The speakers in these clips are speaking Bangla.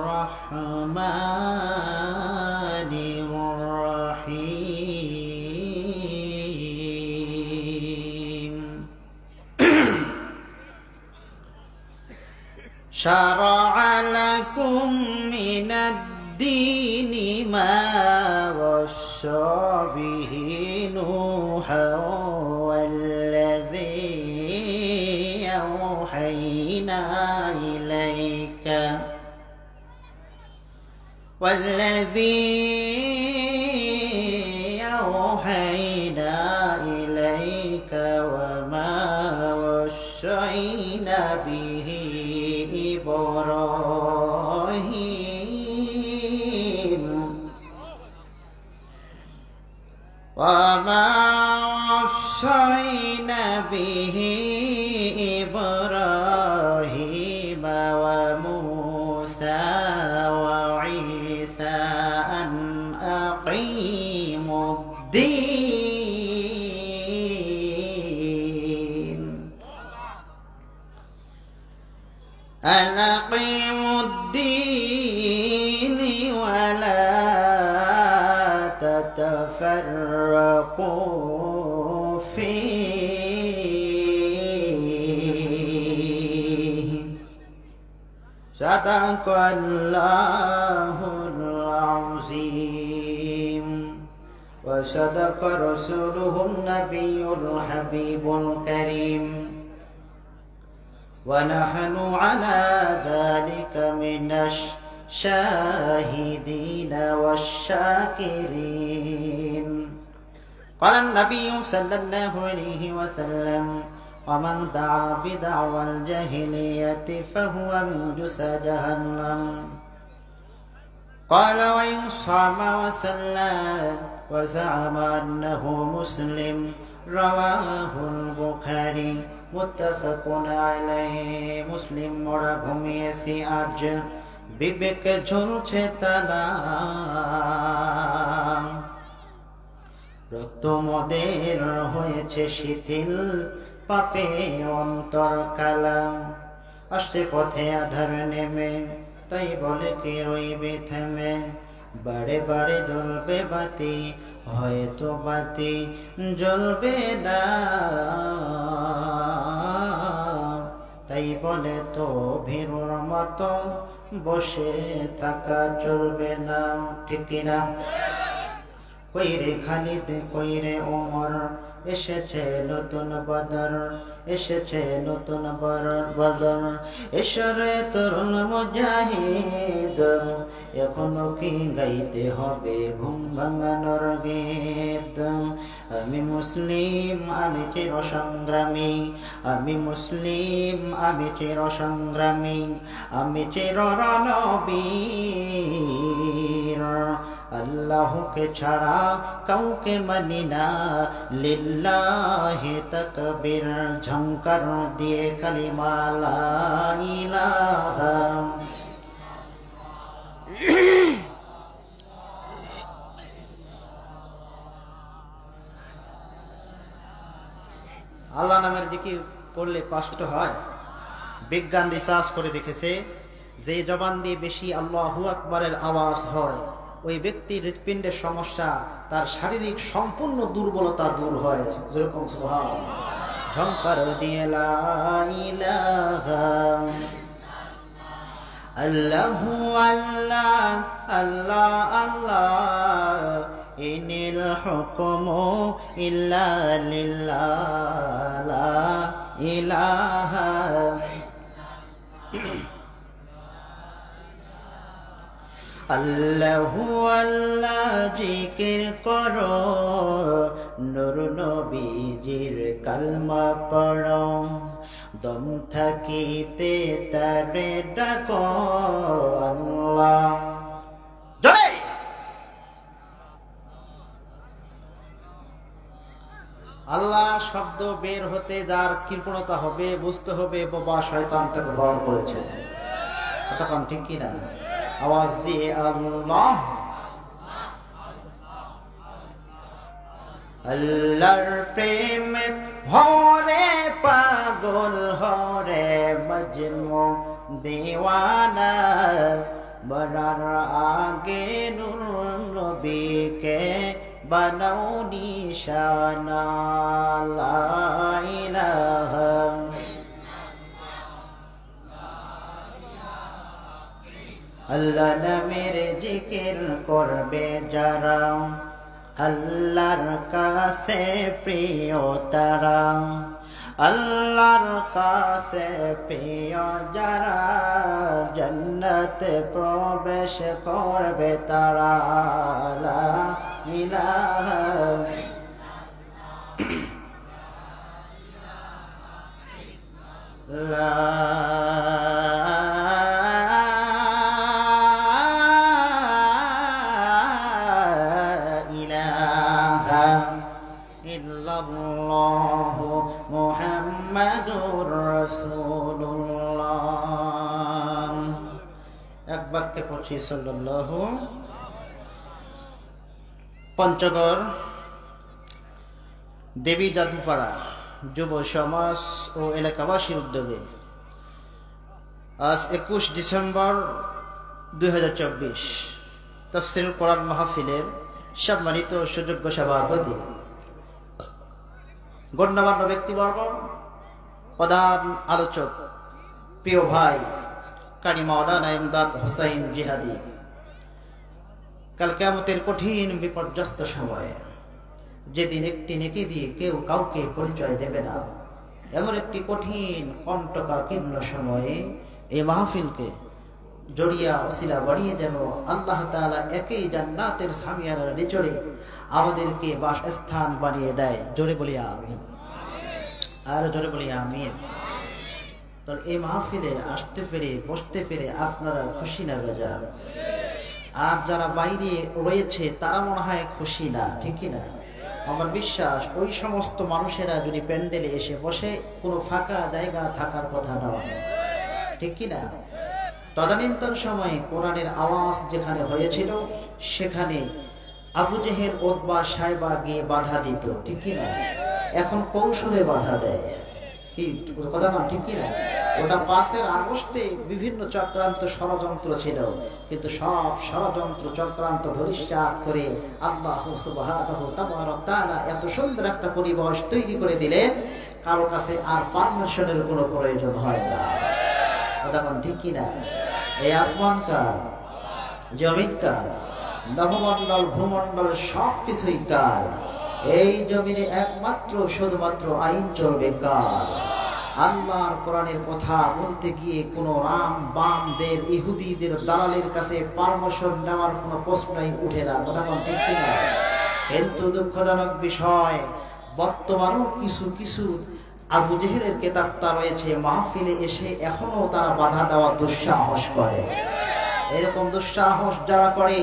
রহমানির রহিম শারা'a লাকুম মিনাদ-দীনি মা ওয়াসা বিহি নূহান والذي أوحينا إليك وما وصينا به إبراهيم وما وصينا به إبراهيم وموسى وعيسى أن أقيموا الدين ولا تتفرقوا فيه صدق الله العظيم وصدق رسوله النبي الحبيب الكريم ونحن على ذلك من الشاهدين والشاكرين قال النبي صلى الله عليه وسلم ومن دعا بدعوى الجاهلية فهو من جثى جهنم قال وإن صام وصلى وزعم أنه مسلم رواه البخاري মুত্তাফাক আলাইহি মুসলিম মোরা ঘুমিয়েছি আজ বিবেক ঝুলছে তালা রক্ত মদের হয়েছে শিথিল পাপে অন্তর কালা আসছে পথে আধার নেমে তাই বলে কে রইবে থেমে বারে বারে জ্বলবে বাতি হয়তো বাতি জ্বলবে না তাই বলে তো ভীরুর মতো বসে থাকা চলবে না ঠিক কিনা কইরে খালিদ কইরে ওমর এসেছে নতুন বদর এসেছে নতুন বদর এসরে তরুণ মুজাহিদ এখনো কি গাইতে হবে ঘুম ভাঙানোর গীত আমি মুসলিম আমি চির সংগ্রামী আমি মুসলিম আমি চির সংগ্রামী আমি চির রণবীর আল্লাহকে ছাড়া কাউকে মানি না লিল্লাহি তাকবীর ঝংকার দিয়ে কালিমা লা ইলাহা আল্লাহ নামের জিকির করলে কষ্ট হয় বিজ্ঞান রিসার্চ করে দেখেছে যে জবান দিয়ে বেশি আল্লাহু আকবারের আওয়াজ হয় ওই ব্যক্তির হৃৎপিণ্ডের সমস্যা তার শারীরিক সম্পূর্ণ দুর্বলতা দূর হয় যেরকম সুবহানাল্লাহ ঝংকার দিয়ে লা ইলাহা আল্লাহু আল্লাহ আল্লাহ আল্লাহ ইনিল হুকমু ইল্লা লিল্লাহ লা ইলাহা আল্লাহু আল্লাহ জিকির করো নূর নবীজির কালমা পড়ো দম থাকিতে তারে ডাকো আল্লাহ জয় আল্লাহ শব্দ বের হতে যার কৃপণতা হবে বুঝতে হবে বাবা শয়তান তাকে ভর করেছে তখন ঠিক কি না আওয়াজ দিয়ে আল্লাহ আল্লাহর প্রেমে ভরে পাগল হরে মজনু দিওয়ানা বরার আগে নূর নবীকে বানাও নিশানা লা ইলাহা আল্লাহ নামের জিকির করবে যারা আল্লাহর কাছে প্রিয় তারা আল্লাহর কাছে প্রিয় যারা জান্নাতে প্রবেশ করবে তারা লা ইলাহা লা মুহাম্মাদুর রাসূলুল্লাহ। এক বাক্যে পড়ছি সাল্লাল্লাহু। পঞ্চগড় দেবী জাদুপাড়া যুব সমাজ ও এলাকাবাসীর উদ্যোগে আজ 21 ডিসেম্বর 2024 তাফসীরুল কোরআন মাহফিলের সম্মানিত সুযোগ্য সভাপতি, গণ্যমান্য ব্যক্তিবর্গ, প্রধান আলোচক, প্রিয় ভাই কারি মাওলানা ইমদাদ হোসাইন জিহাদি, কাল কিয়ামতের কঠিন বিপর্যস্ত সময়ে যেদিন একটি নেকি দিয়ে কেউ কাউকে পরিচয় দেবে না, এমন একটি কঠিন কণ্টকাকীর্ণ সময়ে এই মাহফিলকে জড়িয়া ওসিলা বাড়িয়ে যেন আল্লাহ তাআলা একই জান্নাতের সামিয়ানার নিচড়ে আমাদেরকে বাসস্থান বানিয়ে দেয়। জোরে বলি আমিন, আর জোরে বলি আমিন। তো এই মাহফিলে আসতে পেরে বসতে পেরে আপনারা খুশি না বেজার? আর যারা বাইরে রয়েছে তারা মনে হয় খুশি না, ঠিক না? আমার বিশ্বাস ওই সমস্ত মানুষেরা যদি প্যান্ডেলে এসে বসে, কোনো ফাঁকা জায়গা থাকার কথা নয়, ঠিক কিনা? তদানীন্তন সময়ে কোরআনের আওয়াজ যেখানে হয়েছিল সেখানে আবু জেহেল, উতবা, সাইবা গিয়ে বাধা দিত, ঠিক কিনা? এখন কৌশলে বাধা দেয়, কি কথা না, ঠিক কিনা? ওটা 5 আগস্টে বিভিন্ন চক্রান্ত ষড়যন্ত্র ছিল, কিন্তু সব ষড়যন্ত্র চক্রান্ত ধরিষ্যাৎ করে আল্লাহ সুবহানাহু তাআলা এত সুন্দর একটা পরিবেশ তৈরি করে দিলেন, কারো কাছে আর পারমিশনের কোনো প্রয়োজন হয় না। কথা ঠিক কিনা? এই আসমান কার, জমিন কার, নবমণ্ডল ভূমণ্ডল সবকিছুই কার। এই জমিনে একমাত্র শুধুমাত্র আইন চলবে কার? আল্লাহর কোরআনের কথা বলতে গিয়ে কোন রাম বামদের, ইহুদিদের, দালালের কাছে পারমিশন নেওয়ার কোনো প্রশ্নই উঠে না। কথা ঠিক কিনা? কিন্তু দুঃখজনক বিষয়, বর্তমানেও কিছু কিছু আবু জেহেলের কেতাবটা রয়েছে, মাহফিলে এসে এখনো তারা বাধা দেওয়ার দুঃসাহস করে। এরকম দুঃসাহস যারা করে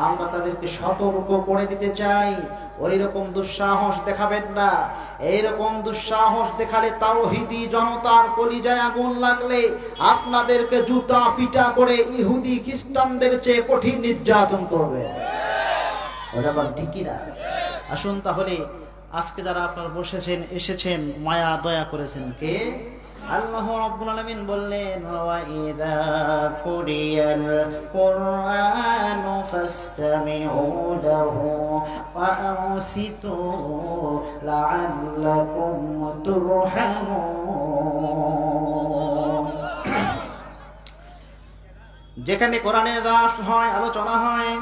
আমরা তাদেরকে সতর্ক করে দিতে চাই, ওই রকম দুঃসাহস দেখাবেন না। এইরকম দুঃসাহস দেখালে তাওহীদি জনতার কলিজায় আগুন লাগলে আপনাদেরকে জুতা পিটা করে ইহুদি খ্রিস্টানদের চেয়ে কঠিন নির্যাতন করবে। ওটা বল ঠিক কিনা? আসুন তাহলে আজকে যারা আপনারা বসেছেন, এসেছেন, মায়া দয়া করেছেন কে? আল্লাহ রাব্বুল আলামিন বললেন, ওয়া ইযা কুরিয়াল কুরআনু ফাসতামিউ লাহু ওয়া আনসিতু লাআল্লাকুম তুরহামুন। যেখানে কোরআনের দাস হয়, আলোচনা হয়,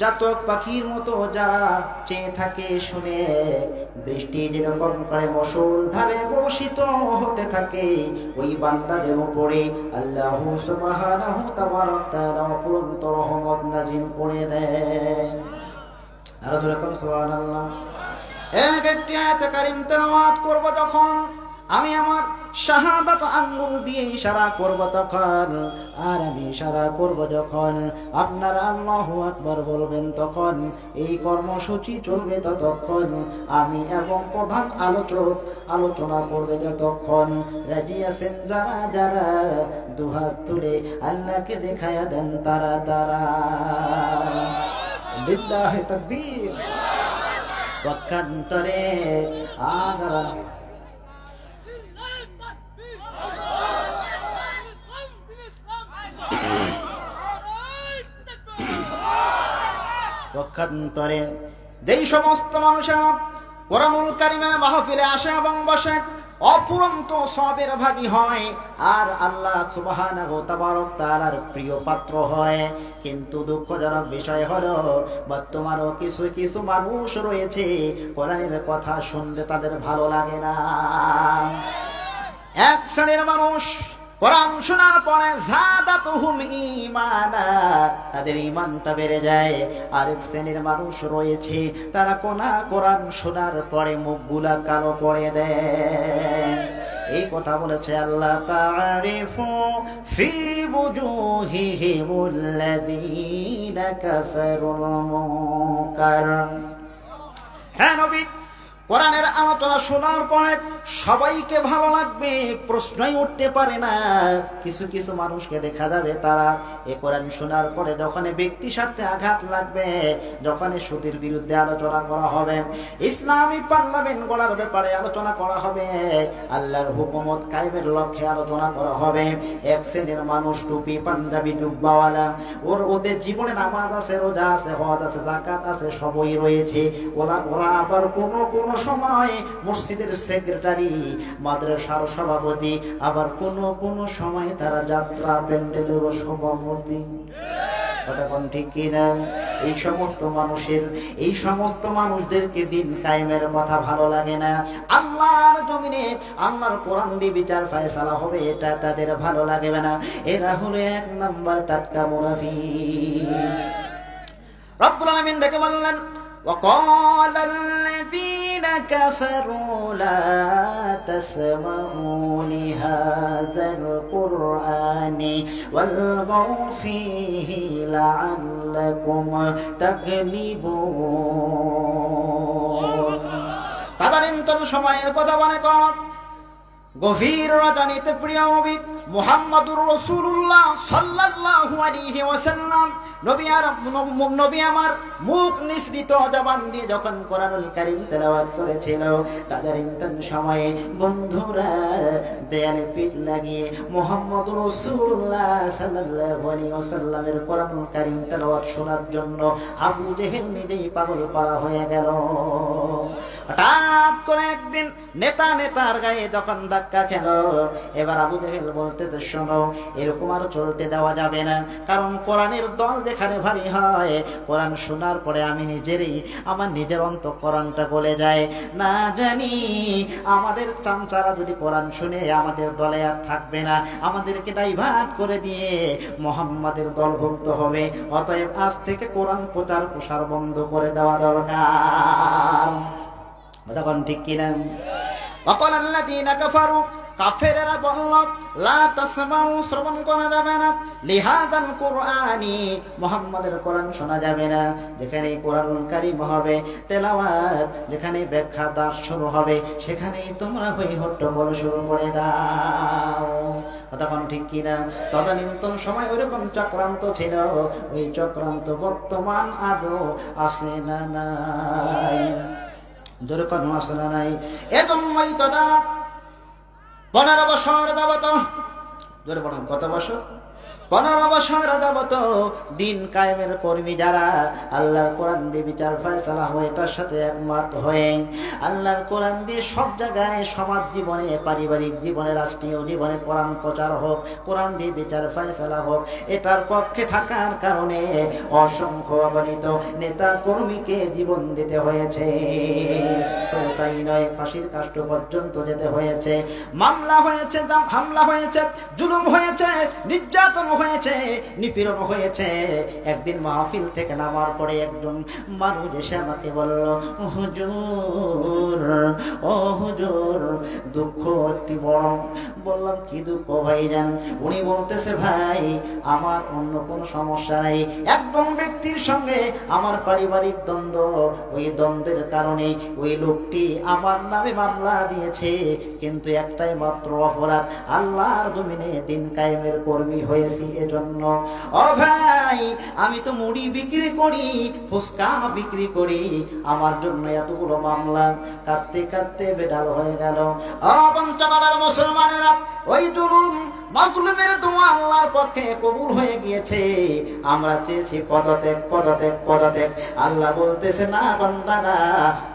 জাতক পাখির মতো যারা চেয়ে থাকে শুনে, বৃষ্টি যেরকম করে মশল ধারে বর্ষিত হতে থাকে, ওই বান্দাদের উপরে আল্লাহ সুবহানাহু তাআলা অফুরন্ত রহমত নাযিল করে দেন। আর যেরকম সুবহানাল্লাহ। একটি আয়াত কারীম তেলাওয়াত করব যখন, আমি আমার শাহাদাত আঙ্গুল দিয়ে ইশারা করব তখন, আর আমি ইশারা করব যখন, আপনারা আল্লাহু আকবার বলবেন তখন, এই কর্মসূচি চলবে ততক্ষণ, আমি এবং প্রধান আলোচক আলোচনা করবে যতক্ষণ। রাজি আছেন যারা যারা দুহাত তুলে আল্লাহকে দেখায়া দেন তারা তারা। লিল্লাহি তাকবীর। পক্ষান্তরে আগরা পক্ষান্তরে যেই সমস্ত মানুষেরা কোরআনুল কারীমের মাহফিলে আসে এবং বসে অপুরন্ত সবের ভাগী হয় আর আল্লাহ সুবহানাহু তাবারক তাআলার প্রিয় পাত্র হয়। কিন্তু দুঃখজনক বিষয় হলো বর্তমানেও কিছু কিছু মানুষ রয়েছে কোরআনের কথা শুনলে তাদের ভালো লাগে না। এক শ্রেণীর মানুষ কোরআন শোনার পরে যাদাতুহুম ঈমানা, তাদের ঈমানটা বেড়ে যায়। আরেক শ্রেণীর মানুষ রয়েছে তারা কোরআন শোনার পরে মুখগুলা কালো করে দেয়। এই কথা বলেছে আল্লাহ, তারিফু ফি বুজুহিহিমুল্লাযীনা কাফারুল মুনকার। হ্যাঁ নবী, কোরআনের আলোচনা শোনার পরে সবাইকে ভালো লাগবে প্রশ্নই উঠতে পারে না। কিছু কিছু মানুষকে দেখা যাবে তারা এই কোরআন শোনার পরে যখন ব্যক্তি স্বার্থে আঘাত লাগবে, যখন সুদের বিরুদ্ধে আলোচনা করা হবে, ইসলামী পার্লামেন্ট গড়ার ব্যাপারে আলোচনা করা হবে, আল্লাহর হুকুমত কায়েমের লক্ষ্যে আলোচনা করা হবে, এক শ্রেণীর মানুষ টুপি পাঞ্জাবি জুব্বাওয়ালা, ওদের জীবনে নামাজ আছে, রোজা আছে, হজ আছে, যাকাত আছে, সবই রয়েছে। ওরা আবার কোন সময় মসজিদের সেক্রেটারি, মাদ্রাসার সভাপতি, আবার কোন সময় তারা যাত্রা প্যান্ডেলের সভাপতি। কতক্ষণ ঠিক কিনা? এই সমস্ত মানুষদেরকে দিন কায়েমের কথা ভালো লাগে না। আল্লাহর জমিনে আল্লাহর কোরআন দিয়ে বিচার ফয়সালা হবে, এটা তাদের ভালো লাগবে না। এরা হলো এক নাম্বার টাটকা মুনাফিক। রব্বুল আলামিন ডেকে বললেন, وقال الذين كفروا لا تسمعوا لهذا القرآن والغوا فيه لعلكم تغلبون। তদানীন্তন সময়ের কথা মনে কর, গভীর রজনীতে প্রিয় নবী মুহাম্মদুর রাসূলুল্লাহ সাল্লাল্লাহু আলাইহি ওয়াসাল্লাম নবী আমার মুখ নিঃসৃত জবান দিয়ে যখন কোরআনুল কারীম তেলাওয়াত করেছিল, তদানীন্তন সময়ে বন্ধুরা দেয়ালে পিঠ লাগিয়ে মুহাম্মদুর রাসূলুল্লাহ সাল্লাল্লাহু আলাইহি ওয়াসাল্লামের কোরআনুল কারীম তেলাওয়াত শোনার জন্য আবু জেহেল নিজেই পাগল পারা হয়ে গেল। হঠাৎ করে একদিন নেতার গায়ে যখন ধাক্কা খেল, এবার আবু জেহেল বলতেছে, শোনো, এরকম আর চলতে দেওয়া যাবে না, কারণ কোরআনের দল যেখানে ভারী হয়, কোরআন শোনার পরে আমার নিজের অন্তঃকরণটা গলে যায়। না জানি আমাদের চামচারা যদি কোরআন শুনে আমাদের দলে আর থাকবে না, আমাদেরকে ডাইভার্ট করে দিয়ে মুহাম্মাদের দলভুক্ত হবে। অতএব আজ থেকে কোরআন প্রচার বন্ধ করে দেওয়া দরকার। তখন ঠিক কিনা? وقال الذين كفروا, কাফেরেরা বলল, লা তাসমাউ, শ্রবণ করা যাবে না, লিহাদাল কুরআনি, মুহাম্মাদের কোরআন শোনা যাবে না। যেখানে কোরআনুল কারীম হবে তেলাওয়াত, যেখানে ব্যাখ্যা দাস শুরু হবে, সেখানেই তোমরা হই হট্টগোল শুরু করে দাও। তখন ঠিক কিনা? তদানীন্তন সময় ওইরকম চক্রান্ত ছিল, ওই চক্রান্ত বর্তমান আজও আছে না নাই? জোরে কোনো আছে না নাই? এজন্যই তো 15 বছর যাবত, জোরে বলুন কত বছর? 15 বছর যাবত দিন কায়েমের কর্মী যারা আল্লাহর কোরআন দিয়ে বিচার ফয়সালা হয়, এটার সাথে একমত হয়ে আল্লাহর কোরআন দিয়ে সব জায়গায় সমাজ জীবনে, পারিবারিক জীবনে, রাষ্ট্রীয় জীবনে কোরআন প্রচার হোক, কোরআন দিয়ে বিচার ফয়সালা হোক, এটার পক্ষে থাকার কারণে অসংখ্য অগণিত নেতা কর্মীকে জীবন দিতে হয়েছে। তো তাই নয়, ফাঁসির কাষ্ঠ পর্যন্ত যেতে হয়েছে, মামলা হয়েছে, হামলা হয়েছে, জুলুম হয়েছে, নির্যাতন হয়েছে, নিপীড়ন হয়েছে। একদিন মাহফিল থেকে নামার পরে একজন মানুষ এসে আমাকে বলল, হুজুর, ও হুজুর, দুঃখ একটি বড়। বললাম, কি দুঃখ ভাইজান? উনি বলতেছে, ভাই, আমার অন্য কোনো সমস্যা নাই, একজন ব্যক্তির সঙ্গে আমার পারিবারিক দ্বন্দ্ব, ওই দ্বন্দ্বের কারণে ওই লোকটি আমার নামে মামলা দিয়েছে, কিন্তু একটাই মাত্র অপরাধ, আল্লাহর জমিনে দিন কায়েমের কর্মী হয়েছি এজন্য। ও ভাই, আমি তো মুড়ি বিক্রি করি, ফুচকা বিক্রি করি, আমার জন্য এতগুলো মামলা? কাঁদতে কাঁদতে বেদাল হয়ে গেল। ও পঞ্চমালার মুসলমানেরা, ওই জুলুম মাজলুমের দোয়া আল্লাহর পক্ষে কবুল হয়ে গিয়েছে। আমরা চেয়েছি পদত্যাগ পদত্যাগ পদত্যাগ, আল্লাহ বলতেছে না বান্দারা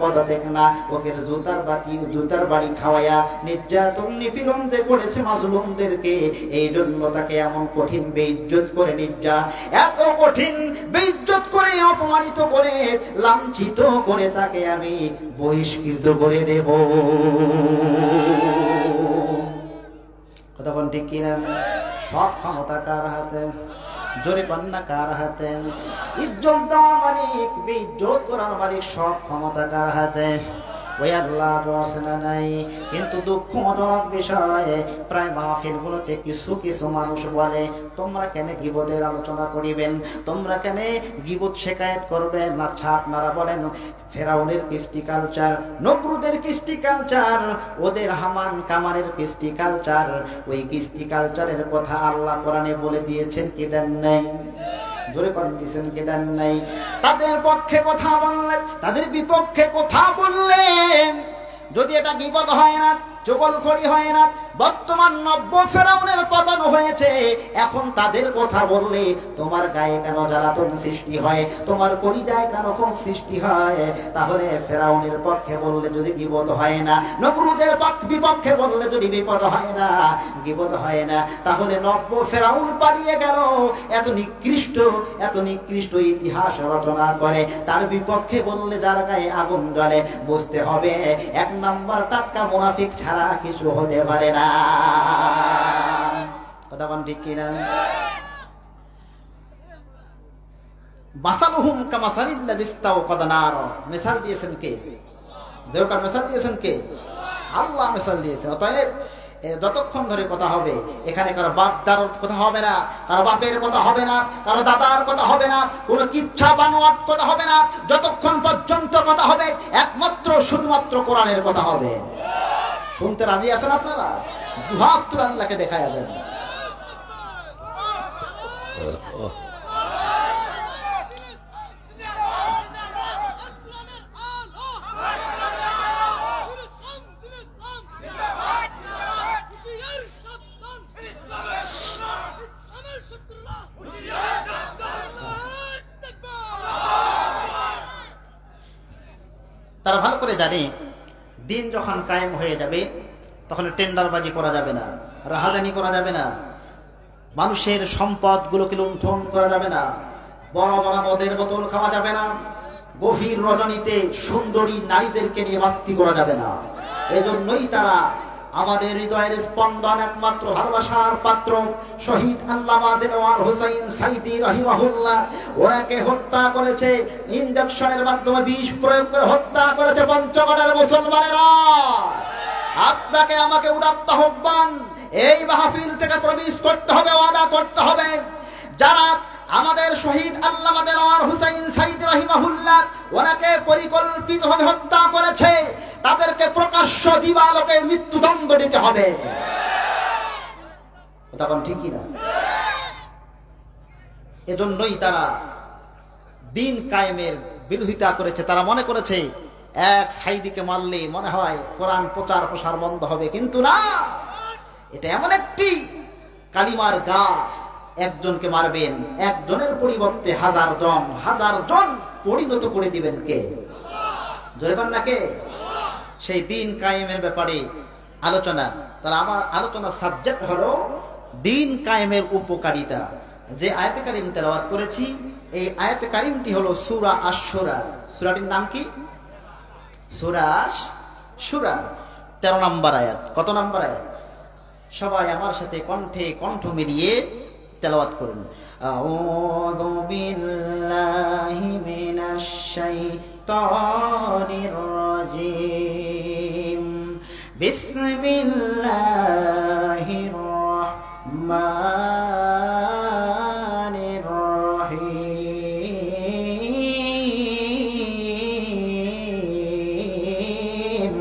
পদত্যাগ না, ওকে জুতার বাড়ি খাওয়ায়া নির্যাতন নিপীড়নতে করেছে মাজলুমদেরকে। এই জন্য তাকে এমন কঠিন বেইজ্জত করে এত কঠিন বেইজ্জত করে অপমানিত করে লাঞ্ছিত করে তাকে আমি বহিষ্কৃত করে দেব। কথা বল ঠিক কিনা? সব ক্ষমতা কার হাতে? জোরে কন্যা কার হাতে? ইজ্জত দেওয়ার মালিক, বেইজ্জত করার মালিক, সব ক্ষমতা কার হাতে? ওই আল্লাহ রচনা নাই। কিন্তু দুঃখজনক বিষয়, প্রায় মাহফিলগুলোতে কিছু কিছু মানুষ বলে তোমরা কেন গীবতের আলোচনা করিবেন, তোমরা কেন গীবত শেখায়েত করবেন? আচ্ছা আপনারা বলেন, ফেরাউনের কৃষ্টি কালচার, নমরুদের কৃষ্টি কালচার, ওদের হামান কামানের কৃষ্টি কালচার, ওই কৃষ্টি কালচারের কথা আল্লাহ কোরআনে বলে দিয়েছেন কি দেন নাই? জোরে কন্ডিশন কি দেন নাই? তাদের পক্ষে কথা বললে, তাদের বিপক্ষে কথা বললে যদি এটা গীবত হয় না, চগলখড়ি হয় না? বর্তমান নব্য ফেরাউনের পতন হয়েছে, এখন তাদের কথা বললে তোমার গায়ে কেন জ্বালাতন সৃষ্টি হয়, তোমার কলিজায় কেন ক্ষোভ সৃষ্টি হয়? তাহলে ফেরাউনের পক্ষে বললে যদি গীবত হয় না, নমরুদের বিপক্ষে বললে যদি বিপদ হয় না, গীবত হয় না, তাহলে নব্য ফেরাউন পালিয়ে গেল এত নিকৃষ্ট ইতিহাস রচনা করে, তার বিপক্ষে বললে যার গায়ে আগুন জ্বলে, বুঝতে হবে এক নাম্বার টাটকা মুনাফিক ছাড়া কিছু হতে পারে না। কথা বল ঠিক কিনা? মাসালুহুম কামাসালিল্লাযী ইসতাওকাদা নার, মিসাল দিয়েছেন কে? দেওকার মিসাল দিয়েছেন কে? আল্লাহ মিসাল দিয়েছেন। অতএব যতক্ষণ ধরে কথা হবে, এখানে কারো বাপদার কথা হবে না, কারো বাপের কথা হবে না, কারো দাদার কথা হবে না, কোনো কিচ্ছা বানোয়াট কথা হবে না। যতক্ষণ পর্যন্ত কথা হবে একমাত্র শুধুমাত্র কোরআনের কথা হবে। শুনতে রাজি আছেন আপনারা? দুহাত আল্লাহকে দেখায় দেন। তারা ভালো করে জানে দিন যখন কায়েম হয়ে যাবে তখন টেন্ডারবাজি করা যাবে না, রাহাজানি করা যাবে না, মানুষের সম্পদগুলোকে লুণ্ঠন করা যাবে না, বড় বড় মদের বোতল খাওয়া যাবে না, গভীর রজনীতে সুন্দরী নারীদেরকে নিয়ে মাস্তি করা যাবে না। এজন্যই তারা আমাদের হৃদয়ের স্পন্দন, একমাত্র ভালোবাসার পাত্র শহীদ আল্লামা দেলোয়ার হোসেন সাইদি রাহিমাহুল্লাহ, ওনাকে হত্যা করেছে ইনজেকশনের মাধ্যমে, বিষ প্রয়োগ করে হত্যা করেছে পঞ্চগড়ের মুসলমানেরা। আপনাকে আমাকে উদাত্ত আহ্বান, এই মাহফিল থেকে প্রবেশ করতে হবে, ওয়াদা করতে হবে, যারা আমাদের শহীদ আল্লামা দেলোয়ার হোসেন সাইদি রাহিমাহুল্লাহ ওনাকে পরিকল্পিতভাবে হত্যা করেছে, তাদেরকে প্রকাশ্য দিবালোকে মৃত্যুদণ্ড দিতে হবে। তখন ঠিক কিনা? এজন্যই তারা দিন কায়েমের বিরোধিতা করেছে। তারা মনে করেছে এক সাইদিকে মারলে মনে হয় কোরআন প্রচার প্রসার বন্ধ হবে, কিন্তু না, এটা এমন একটি কালিমার গাছ, একজনকে মারবেন, একজনের পরিবর্তে হাজার জন পরিণত করে দিবেন কে? জয়বান না কে? সেই দিন কায়েমের ব্যাপারে আলোচনা। তাহলে আমার আলোচনার সাবজেক্ট হলো দিন কায়েমের উপকারিতা। যে আয়াতে কারিম তেলাওয়াত করেছি, এই আয়াতে কারিমটি হলো সূরা আশ-শুরা। সূরাটির নাম কি? সূরা আশ-শুরা, 13 নম্বর আয়াত। কত নম্বর আয়াত? সবাই আমার সাথে কণ্ঠে কণ্ঠ মিলিয়ে তেলাওয়াত করুন। আউযু বিল্লাহি মিনাশ শাইতানির রাজীম। বিসমিল্লাহির রাহমানির রহিম।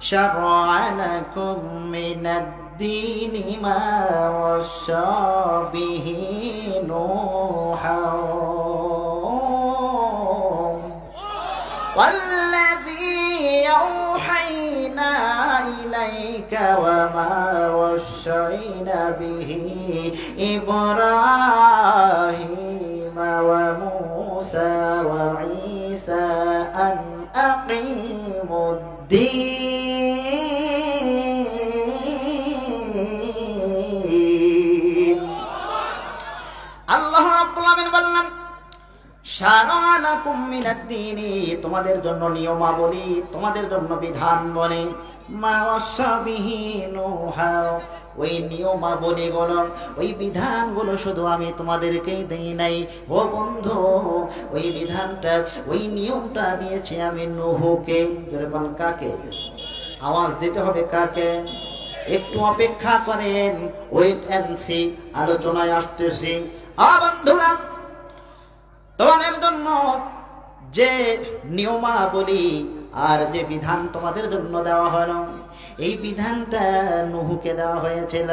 শারআ লাকুম মিনাদ الدين ما وصى به نوحا والذي أوحينا إليك ইলাইকা ওয়া মা ওয়াসাইনা বিহি ইব্রাহিম ওয়া মূসা ওয়া ঈসা আন আকিমুদ্দীন। আল্লাহ রাব্বুল আলামিন বললেন, শারা'a লাকুম মিনাদ-দীনি, তোমাদের জন্য নিয়মাবলী, তোমাদের জন্য বিধান বলে, মা ওয়াসা বিহি নূহা, ওই নিয়মাবলীগুলো, ওই বিধানগুলো শুধু আমি তোমাদেরকেই দেই নাই ও বন্ধু, ওই বিধানটা, ওই নিয়মটা দিয়েছি আমি নূহকে। যেরকম কাকে? আওয়াজ দিতে হবে কাকে? একটু অপেক্ষা করেন, ওয়েট এন্ড সি, আলোচনায় আসতেছি। বন্ধুরা, তোমাদের জন্য যে নিয়মাবলী আর যে বিধান তোমাদের জন্য দেওয়া হলো, এই বিধানটা নূহকে দেওয়া হয়েছিল।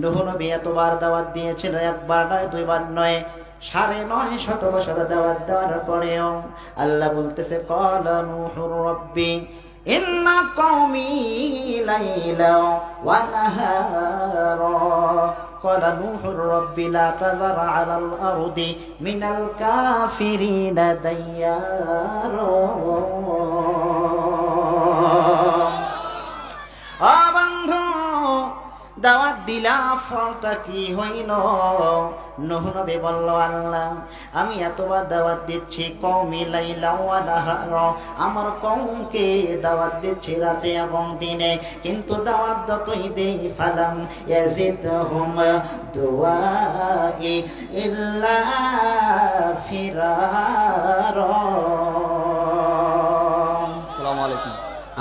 নূহ নবী এতবার দাওয়াত দিয়েছিল, একবার নয়, দুইবার নয়, ৯৫০ বছর দাওয়াত দেওয়ার পরেও আল্লাহ বলতেছে, ক্বালা নূহুর রাব্বি ইন্না কওমি লাইলা ওয়া নাহারা, قال نوح رب لا تذر على الأرض من الكافرين ديارا। বন্ধু, দাওয়াত দিলা, ফলটা কি হইল? নূহ নবী বলল, আল্লাহ আমি এতবার দাওয়াত দিচ্ছি, কওমি লাইলা ওয়া নাহারা, আমার কওমকে দাওয়াত দিচ্ছি রাতে এবং দিনে, কিন্তু দাওয়াত যতই দেই, ফালাম ইয়াজিদহুম দুআই ইল্লা ফিরারা। আসসালামু আলাইকুম।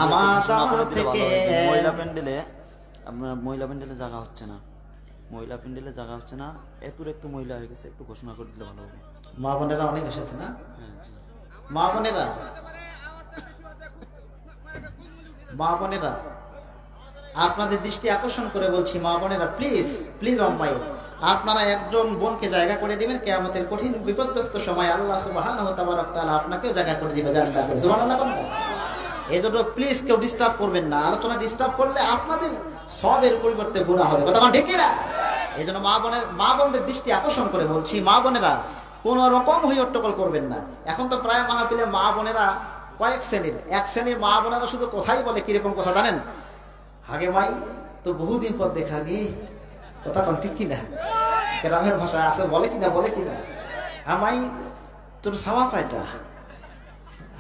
আমার থেকে মহিলা প্যান্ডেলে, আপনার মহিলা প্যান্ডেলে জায়গা হচ্ছে না, মহিলা প্যান্ডেলে জায়গা হচ্ছে না, একটু মহিলা হয়ে গেছে, একটু ঘোষণা করে দিলে ভালো হবে। মা বোনেরা অনেক এসেছে না? হ্যাঁ, মা বোনেরা আপনাদের দৃষ্টি আকর্ষণ করে বলছি, মা বোনেরা প্লিজ প্লিজ অম্মাই, আপনারা একজন বোনকে জায়গা করে দিবেন, কিয়ামতের কঠিন বিপদগ্রস্ত সময় আল্লাহ সুবহানাহু ওয়া তাআলা আপনাকেও জায়গা করে দিবে জান্নাতে। সুবহানাল্লাহ বলুন। এজন্য প্লিজ কেউ ডিস্টার্ব করবেন না, আলোচনা ডিস্টার্ব করলে আপনাদের সবের পরিবর্তে গুনাহ হবে, কথা ঠিক কি না? এজন্য মা বোনদের দৃষ্টি আকর্ষণ করে বলছি, মা বোনেরা কোন রকম হইট্টগোল করবেন না। এখন তো প্রায় মাহফিলে মা বোনেরা কয়েক শ্রেণীর, এক শ্রেণীর মা বোনেরা শুধু কথাই বলে, কিরকম কথা জানেন? আগে মাই তো বহুদিন পর দেখা গে, কথা কন ঠিক কিনা? গ্রামের ভাষা আছে, বলে কিনা আমাই তোর সাওয়া পায়টা,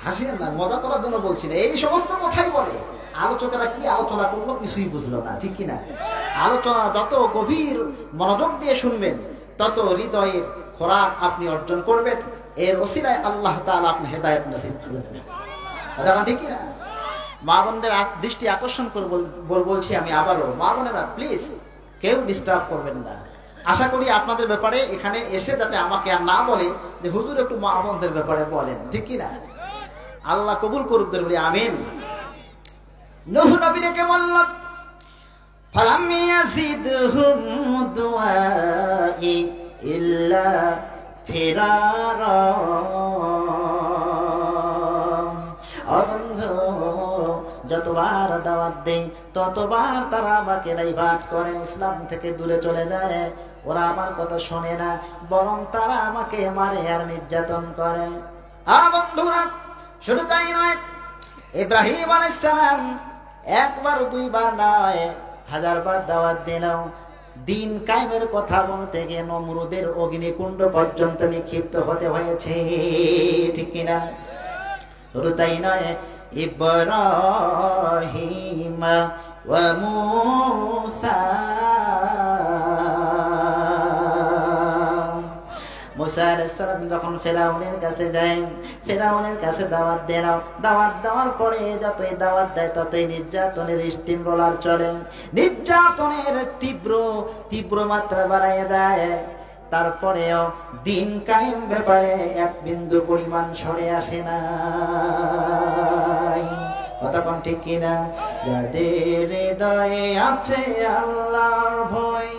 হাসিয়েন না, মজা করার জন্য বলছি না, এই সমস্ত কথাই বলে। আলোচকেরা কি আলোচনা করলো কিছুই বুঝলো না, ঠিক কিনা? আলোচনা যত গভীর মনোযোগ দিয়ে শুনবেন, তত হৃদয়ের খোরাক আপনি অর্জন করবেন, এর ওসিলায় আল্লাহ তাআলা আপনি হেদায়েত নসিব করে দেবেন, কথা ঠিক কিনা? মা বোনদের দৃষ্টি আকর্ষণ করে বলছি আমি আবারও, মা বোনেরা প্লিজ কেউ ডিস্টার্ব করবেন না। আশা করি আপনাদের ব্যাপারে এখানে এসে যাতে আমাকে আর না বলে যে হুজুর একটু মা বোনদের ব্যাপারে বলেন, ঠিক কিনা? আল্লাহ কবুল করুক, বলি আমিন। নূহ নবী ডেকে বলল, ফালাম ইয়াজিদহুম দুআই ইল্লা ফিরারা। বন্ধু, যতবার দাওয়াত দেই ততবার তারা আমাকে ডাইভার্ট করে, ইসলাম থেকে দূরে চলে যায়। ওরা আমার কথা শোনে না, বরং তারা আমাকে মারে আর নির্যাতন করে। বন্ধুরা, শুধু তাই নয়, ইব্রাহিম আলাইহিস সালাম একবার দুইবার নয়, 1000 বার দাওয়াত দিলেও দিন কায়েমের কথা বলতে গিয়ে নমরুদের অগ্নিকুণ্ড পর্যন্ত নিক্ষিপ্ত হতে হয়েছে, ঠিক কিনা? শুধু তাই নয়, ইব্রাহিম ওয়া মূসা, মুসা আলাইহিস সালাম যখন ফিরআউনের কাছে যায়, ফিরআউনের কাছে দাওয়াত দেন, দাওয়াত দেওয়ার পরে যতই দাওয়াত দেয় ততই নির্যাতনের স্টিম রোলার চলে, নির্যাতনের তীব্র মাত্রা বাড়াইয়া দেয়। তারপরেও দিন কায়েম ব্যাপারে এক বিন্দু পরিমাণ সরে আসে না, কথা কোন ঠিক কিনা? যাদের হৃদয়ে আছে আল্লাহর ভয়,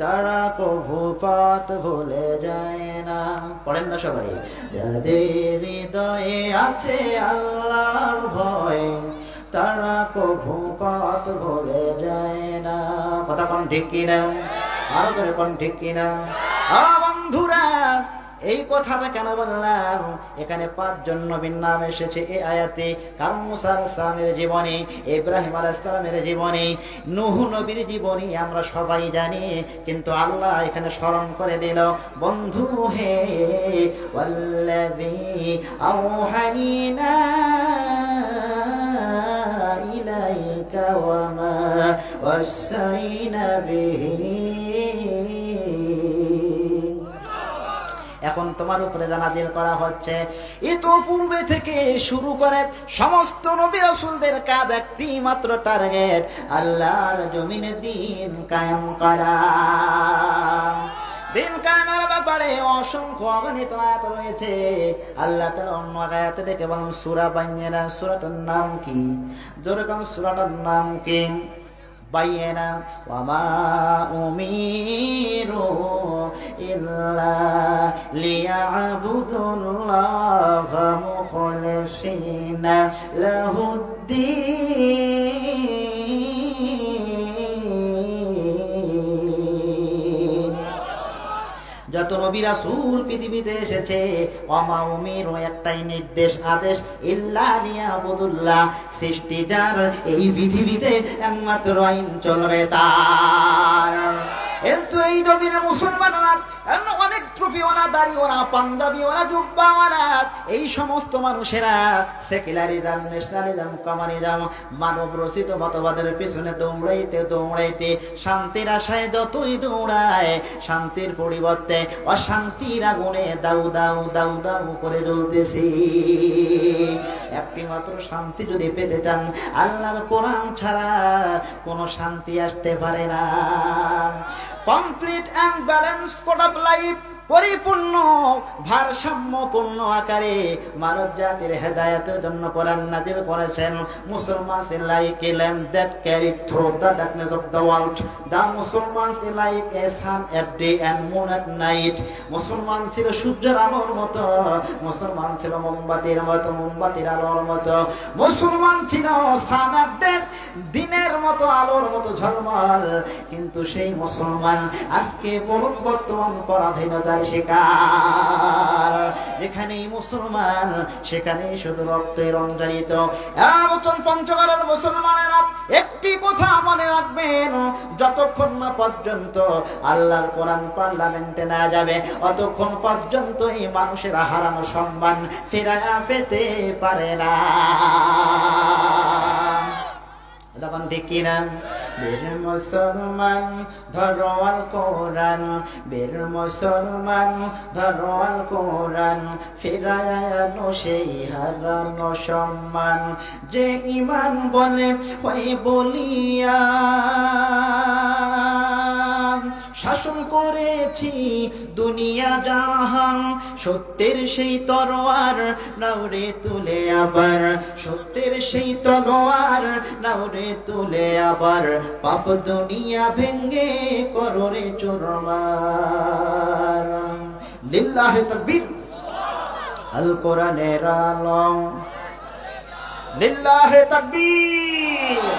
তারা কভু পথ ভুলে যায় না। পড়েন না সবাই? যাদের হৃদয়ে আছে আল্লাহর ভয়, তারা কভু পথ ভুলে যায় না। কথা কোন ঠিক কিনা? আরো করে কোন ঠিক কিনা? বন্ধুরা, এই কথাটা কেন বললাম? এখানে 5 জন নবীর নাম এসেছে এই আয়াতে। কারণ মুসা আলাইহিস সালামের জীবনী, ইব্রাহিম আলাইহিস সালামের জীবনী, নূহ নবীর জীবনী আমরা সবাই জানি, কিন্তু আল্লাহ এখানে স্মরণ করে দিল, বন্ধু হে, ওয়াল্লাযী আওহাইনা ইলাইকা ওয়া মা ওয়াসাইনা বিহি। এখন তোমার উপরে যা নাযিল করা হচ্ছে, ইতোপূর্বে থেকে শুরু করে সমস্ত নবী রাসূলদের কাজ একটি মাত্র টার্গেট, আল্লাহর জমিনে দিন কায়েম করা। দিন কায়েমের ব্যাপারে অসংখ্য অগণিত আয়াত রয়েছে। আল্লাহ তাআলা অন্য আয়াতে দেখে বলেন সূরা বাইয়িনা, সূরাটার নাম কি? যেরকম সূরাটার নাম কি? বাইয়িনা। ওয়া মা উমিরু ইল্লা লিয়া'বুদুল্লাহা মুখলিসিনা লাহুদ্দীন। যত নবী রাসূল পৃথিবীতে এসেছে, ওয়ামা উমিরু একটাই নির্দেশ, আদেশ, ইল্লা লিয়াবুদুল্লাহ, সৃষ্টি যার, এই পৃথিবীতে একমাত্র আইন চলবে তার। কিন্তু এই জমিনে মুসলমানরা অনেক টুপিওয়ালা, দাড়িওয়ালা, পাঞ্জাবিওয়ালা, জুব্বাওয়ালা, এই সমস্ত মানুষেরা সেকুলারিজম, ন্যাশনালিজম, কমিউনিজম, মানব রচিত মতবাদের পিছনে দৌড়াইতে দৌড়াইতে শান্তির আশায় যতই দৌড়ায়, শান্তির পরিবর্তে অশান্তির আগুনে দাউ দাউ দাউ দাউ করে জ্বলতেছি। একটি মাত্র শান্তি যদি পেতে চান, আল্লাহর কোরআন ছাড়া কোনো শান্তি আসতে পারে না। Complete and balance code of life, পরিপূর্ণ ভারসাম্যপূর্ণ আকারে মানব জাতির হেদায়েতের জন্য কোরআন নাযিল করেছেন। Musalmans like a lamp that carry through the darkness of the world, the Musalmans like a sun at day and moon at night. মুসলমান ছিল সূর্যের আলোর মতো, মুসলমান ছিল মোমবাতির মতো, মোমবাতির আলোর মতো, মুসলমান ছিল সান এট ডে, দিনের মতো, আলোর মতো ঝলমল। কিন্তু সেই মুসলমান আজকে বর্তমান পরাধীনতা শিকার। যেখানেই মুসলমান সেখানেই শুধু রক্তে রঞ্জারিত। পঞ্চগড়ের মুসলমানেরা একটি কথা মনে রাখবেন, যতক্ষণ না পর্যন্ত আল্লাহর কোরআন পার্লামেন্টে না যাবে, অতক্ষণ পর্যন্ত এই মানুষেরা হারানো সম্মান ফেরায়া পেতে পারে না। তখন ঠিক কিনা? বীর মুসলমান ধরো আল কোরআন, বীর মুসলমান ধরো আল কোরআন, ফিরায়ানো সেই হারানো সম্মান। যে ঈমান বলে ওই বলিয়া শাসন করেছি দুনিয়া জাহান, সত্যের সেই তরোয়ার নাওরে তুলে আবার, সত্যের সেই তরোয়ার নাওরে তুলে আবার, পাপ দুনিয়া ভেঙ্গে কররে চুরমার। লিল্লাহি তাকবীর। আল কোরআনের আলম, লিল্লাহি তাকবীর।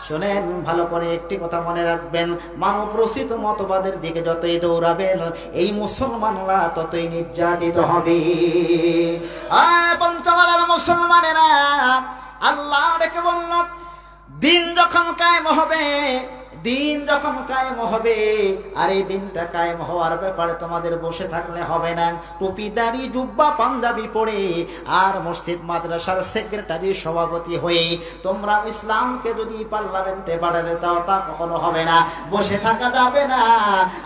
শোনেন ভালো করে, একটি কথা মনে রাখবেন, মানব রচিত মতবাদের দিকে যতই দৌড়াবেন, এই মুসলমানরা ততই নির্যাতিত হবে। পঞ্চগড়ের মুসলমানেরা আল্লাহ ডেকে বলল, দিন যখন কায়েম হবে, দিন যখন কায়েম হবে, আর এই দিনটা কায়েম হওয়ার ব্যাপারে তোমাদের বসে থাকলে হবে না। টুপি, দাড়ি, জুব্বা, পাঞ্জাবি পরে আর মসজিদ মাদ্রাসার সেক্রেটারি, সভাপতি হয়ে তোমরা ইসলামকে যদি পার্লামেন্টে বাড়াতে চাও, তা কখনো হবে না। বসে থাকা যাবে না,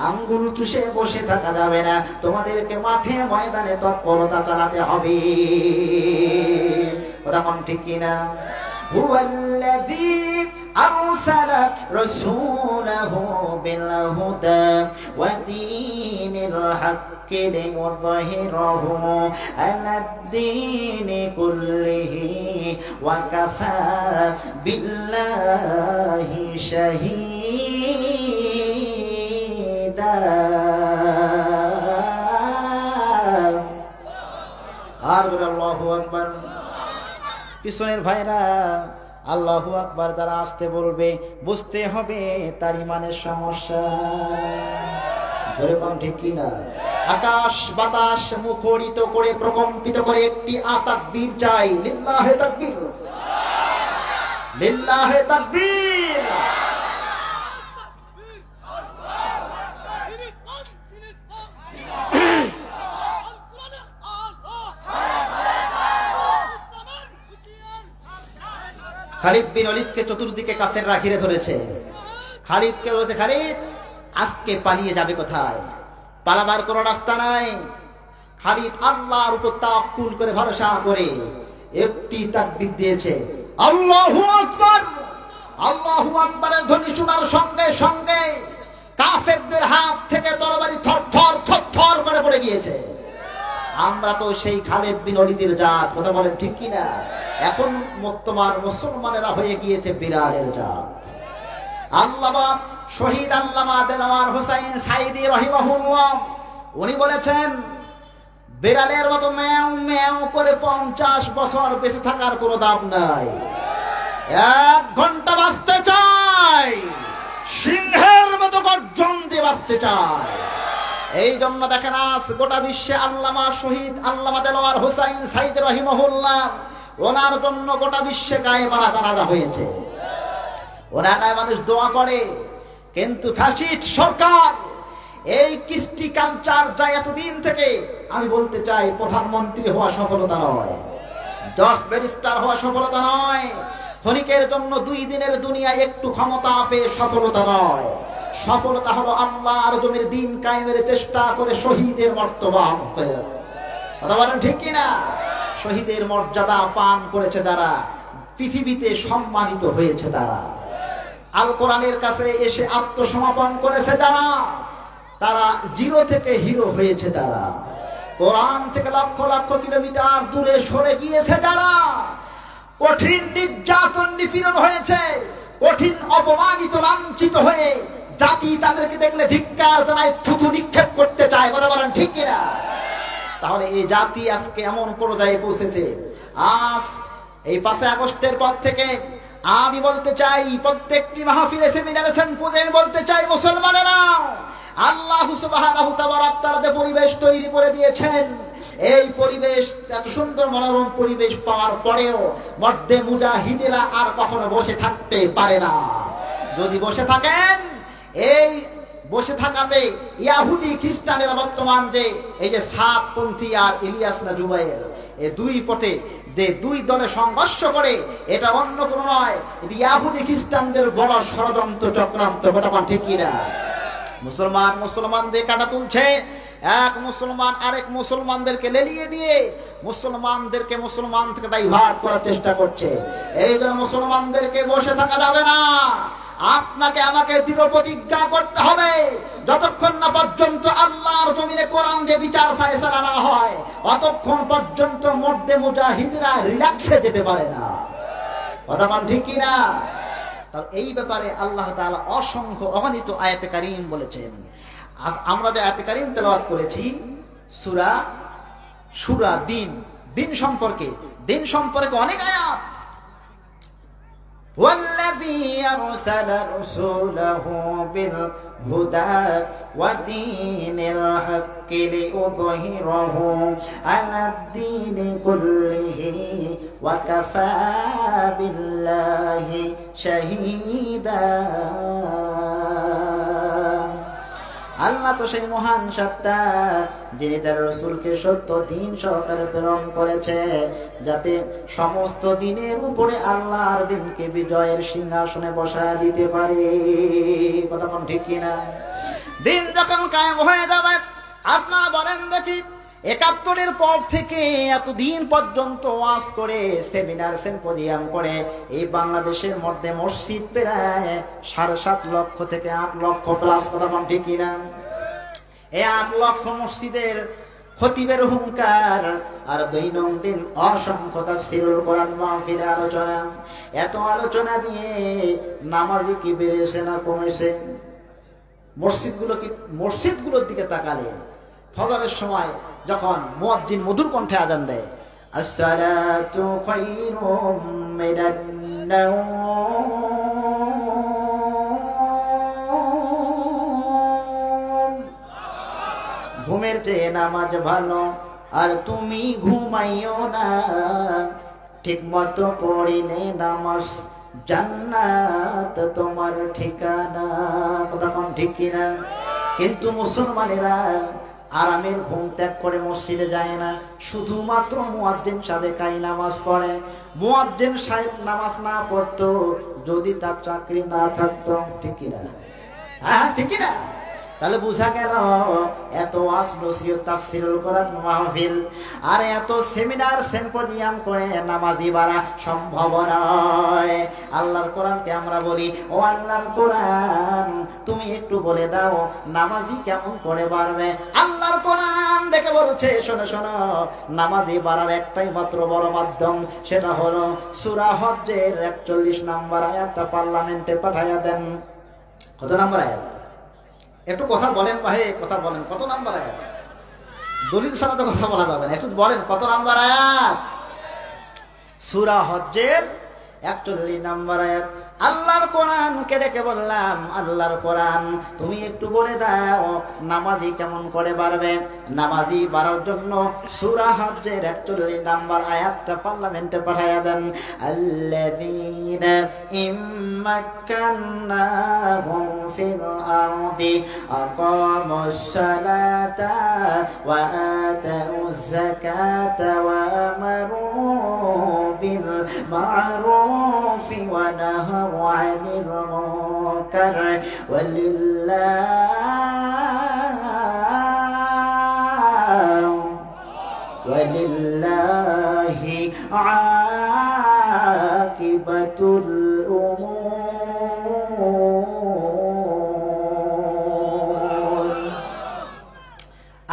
আঙ্গুল চুষে বসে থাকা যাবে না, তোমাদেরকে মাঠে ময়দানে তৎপরতা চালাতে হবে। ওটা মন ঠিক কিনা? هو الذي أرسل رسوله بالهدى ودين الحق ليظهره على الدين كله وكفى بالله شهيدا। আর আল্লাহু আকবার। পিছনের ভাইরা আল্লাহু আকবার যারা আসতে বলবে বুঝতে হবে তার ইমানের সমস্যা। যেরকম ঠিক কিনা? আকাশ বাতাস মুখরিত করে প্রকম্পিত করে একটি তাকবীর চাই। লিল্লাহে তাকবীর, লিল্লাহে তাকবীর। খালিদ বিন ওয়ালিদকে চতুর্দিকে কাফেররা ঘিরে ধরেছে। খালিদকে বলেছে, খালিদ আজকে পালিয়ে যাবে কোথায়? পালাবার কোনো রাস্তা নাই। খালিদ আল্লাহর উপর তাওয়াক্কুল করে ভরসা করে একটি তাকবীর দিয়েছে, আল্লাহু আকবার। আল্লাহু আকবারের ধ্বনি শোনার সঙ্গে সঙ্গে কাফেরদের হাত থেকে তরবারি থরথর থরথর করে পড়ে গিয়েছে। আমরা তো সেই খালিদ বিন ওয়ালিদের জাত, কথা বলেন ঠিক কিনা? এখন বর্তমান মুসলমানেরা হয়ে গিয়েছে বিড়ালের জাত। আল্লামা শহীদ আল্লামা দেলোয়ার হোসাইন সাইদি রাহিমাহুল্লাহ উনি বলেছেন, বিড়ালের মতো ম্যাও ম্যাও করে 50 বছর বেঁচে থাকার কোনো দাম নাই। 1 ঘন্টা বাঁচতে চাই, সিংহের মতো গর্জন দিয়ে বাঁচতে চাই। এই জন্য দেখেন আজ গোটা বিশ্বে আল্লামা শহীদ আল্লামা দেলোয়ার হোসাইন সাইদি রাহিমাহুল্লাহ ওনার জন্য গোটা বিশ্বে গায়ে মারা জানাজা হয়েছে। ওনার মানুষ দোয়া করে, কিন্তু ফ্যাসিস্ট সরকার এই কৃষ্টি কালচার যা এতদিন থেকে, আমি বলতে চাই প্রধানমন্ত্রী হওয়া সফলতা নয়, 10 ব্যারিস্টার হওয়া সফলতা নয়, ক্ষণিকের জন্য 2 দিনের দুনিয়া একটু ক্ষমতা পেয়ে সফলতা নয়। সফলতা হলো আল্লাহর জমির দিন কায়েমের চেষ্টা করে শহীদের মর্তবা, কথা বলেন ঠিক কিনা? শহীদের মর্যাদা পান করেছে যারা, পৃথিবীতে সম্মানিত হয়েছে তারা, আল কোরআনের কাছে এসে আত্মসমর্পণ করেছে যারা, তারা জিরো থেকে হিরো হয়েছে তারা, কোরআন থেকে লক্ষ লক্ষ কিলোমিটার দূরে সরে গিয়েছে যারা, কঠিন নির্যাতন নিপীড়ন হয়েছে, কঠিন অপমানিত লাঞ্ছিত হয়ে জাতি তাদেরকে দেখলে ধিক্কার জানায়, থুথু নিক্ষেপ করতে চায়, কথা বলেন ঠিক কিনা? তাহলে এই জাতি আজকে এমন পর্যায়ে পৌঁছেছে। আজ এই 5 আগস্টের পর থেকে আমি বলতে চাই, প্রত্যেকটি মাহফিলে সেমিনারে সেম্পোজে আমি বলতে চাই, মুসলমানেরা আল্লাহ সুবহানাহু ওয়া তাআলা পরিবেশ তৈরি করে দিয়েছেন। এই পরিবেশ, এত সুন্দর মনোরম পরিবেশ পাওয়ার পরেও মধ্যে মুজাহিদেরা আর কখনো বসে থাকতে পারে না। যদি বসে থাকেন, এই বসে থাকাতে ইয়াহুদি খ্রিস্টানেরা বর্তমান যে এই যে সাতপন্থী আর ইলিয়াস না জুবাইর, এই 2 পথে যে 2 দলে সংঘর্ষ করে, এটা অন্য কোনো নয়, এটি ইয়াহুদি খ্রিস্টানদের বড় ষড়যন্ত্র চক্রান্ত, কথা ঠিক কিনা? মুসলমানদের কাটা তুলছে, এক মুসলমান আরেক মুসলমানদেরকে লেলিয়ে দিয়ে মুসলমানদেরকে মুসলমান থেকে ডাইভার্ট করার চেষ্টা করছে। এই জন্য মুসলমানদেরকে বসে থাকা যাবে না। আপনাকে আমাকে দৃঢ় প্রতিজ্ঞা করতে হবে, যতক্ষণ না পর্যন্ত আল্লাহর জমিনে কোরআন যে বিচার ফায়সালা না হয়, অতক্ষণ পর্যন্ত মধ্যে মুজাহিদরা রিল্যাক্সে যেতে পারে না, কথা বলেন ঠিক কিনা? এই ব্যাপারে আল্লাহ তাআলা অসংখ্য অগণিত আয়াতে কারীম বলেছেন। আমরা যে আয়াতে কারীম তেলাওয়াত করেছি সূরা দিন সম্পর্কে অনেক আয়াত। والذي أرسل رسوله بالهدى ودين الحق ليظهره على الدين كله وكفى بالله شهيدا। আল্লাহ তো সেই মহান সত্তা যিনি তার রাসূলকে সত্য দিন সহকারে প্রেরণ করেছে, যাতে সমস্ত দিনের উপরে আল্লাহর দিনকে বিজয়ের সিংহাসনে বসায় দিতে পারে, কথা কোন ঠিক কিনা? দিন যখন কায়েম হয়ে যাবে, আপনারা বলেন দেখি, 71-এর পর থেকে এতদিন পর্যন্ত ওয়াজ করে, সেমিনার সিম্পোজিয়াম করে এই বাংলাদেশের মধ্যে মসজিদ প্রায় 7.5 লক্ষ থেকে 8 লক্ষ প্লাস, কথা বলেন ঠিক কিনা? এই 8 লক্ষ মসজিদের খতিবের হুঙ্কার আর দৈনন্দিন অসংখ্য তাফসীরুল কোরআন মাহফিল আলোচনা, এত আলোচনা দিয়ে নামাজি কি বেড়েছে না কমেছে? মসজিদগুলোর দিকে তাকালে ফজরের সময় যখন মুয়াজ্জিন মধুর কণ্ঠে আজান দেয়, আসসালাতু খায়রুম মিনান নাওম, ঘুমের চেয়ে নামাজ ভালো, আর তুমি ঘুমাইও না, ঠিক মতো পড়িলে নামাজ জান্নাত তোমার ঠিকানা। কথা কম ঠিক কিনা? কিন্তু মুসলমানেরা আরামের ঘুম ত্যাগ করে মসজিদে যায় না, শুধুমাত্র মুয়াজ্জিন সাহেব নামাজ পড়ে। মুয়াজ্জিন সাহেব নামাজ না পড়তো যদি তার চাকরি না থাকতো, ঠিক কিনা? হ্যাঁ ঠিক কিনা? তাহলে বুঝা গেল এত ওয়াজ নসিহত তাফসীরুল কোরআন মাহফিল আর এত সেমিনার সিম্পোজিয়াম করে নামাজি বাড়া সম্ভব নয়। আল্লাহর কোরআনকে আমরা বলি, ও আল্লাহর কোরআন তুমি একটু বলে দাও নামাজি কেমন করে বাড়বে। আল্লাহর কোরআন দেখে বলছে, শোনো শোনো, নামাজি বাড়ার একটাই মাত্র বড় মাধ্যম, সেটা হলো সূরা হজ্জের 41 নম্বর আয়াতটা পার্লামেন্টে পাঠাইয়া দেন। কত নম্বর আয়াত? একটু কথা বলেন ভাই, কথা বলেন, কত নাম্বার আয়াত? দলিল ছাড়া তো কথা বলা যাবে না, একটু বলেন কত নাম্বার আয়াত? সূরা হজ্জের 41 নম্বর আয়াত। আল্লাহর কোরআনকে দেখে বললাম, আল্লাহর কোরআন তুমি একটু বলে দাও নামাজি কেমন করে বাড়বে। নামাজি বাড়ার জন্য সূরা হজ্জের 41 নম্বর আয়াতটা পার্লামেন্টে পাঠাইয়া দেন। আল্লাযীনা ইম্মাক্কান্নাহুম ফিল আরদি আকামুস সালাতা ওয়া আতাউয যাকাতা ওয়া আমারু বিল মা'রুফি ওয়া নাহাউ আনিল মুনকার ওয়ালিল্লাহি আকিবাতুল উমুর।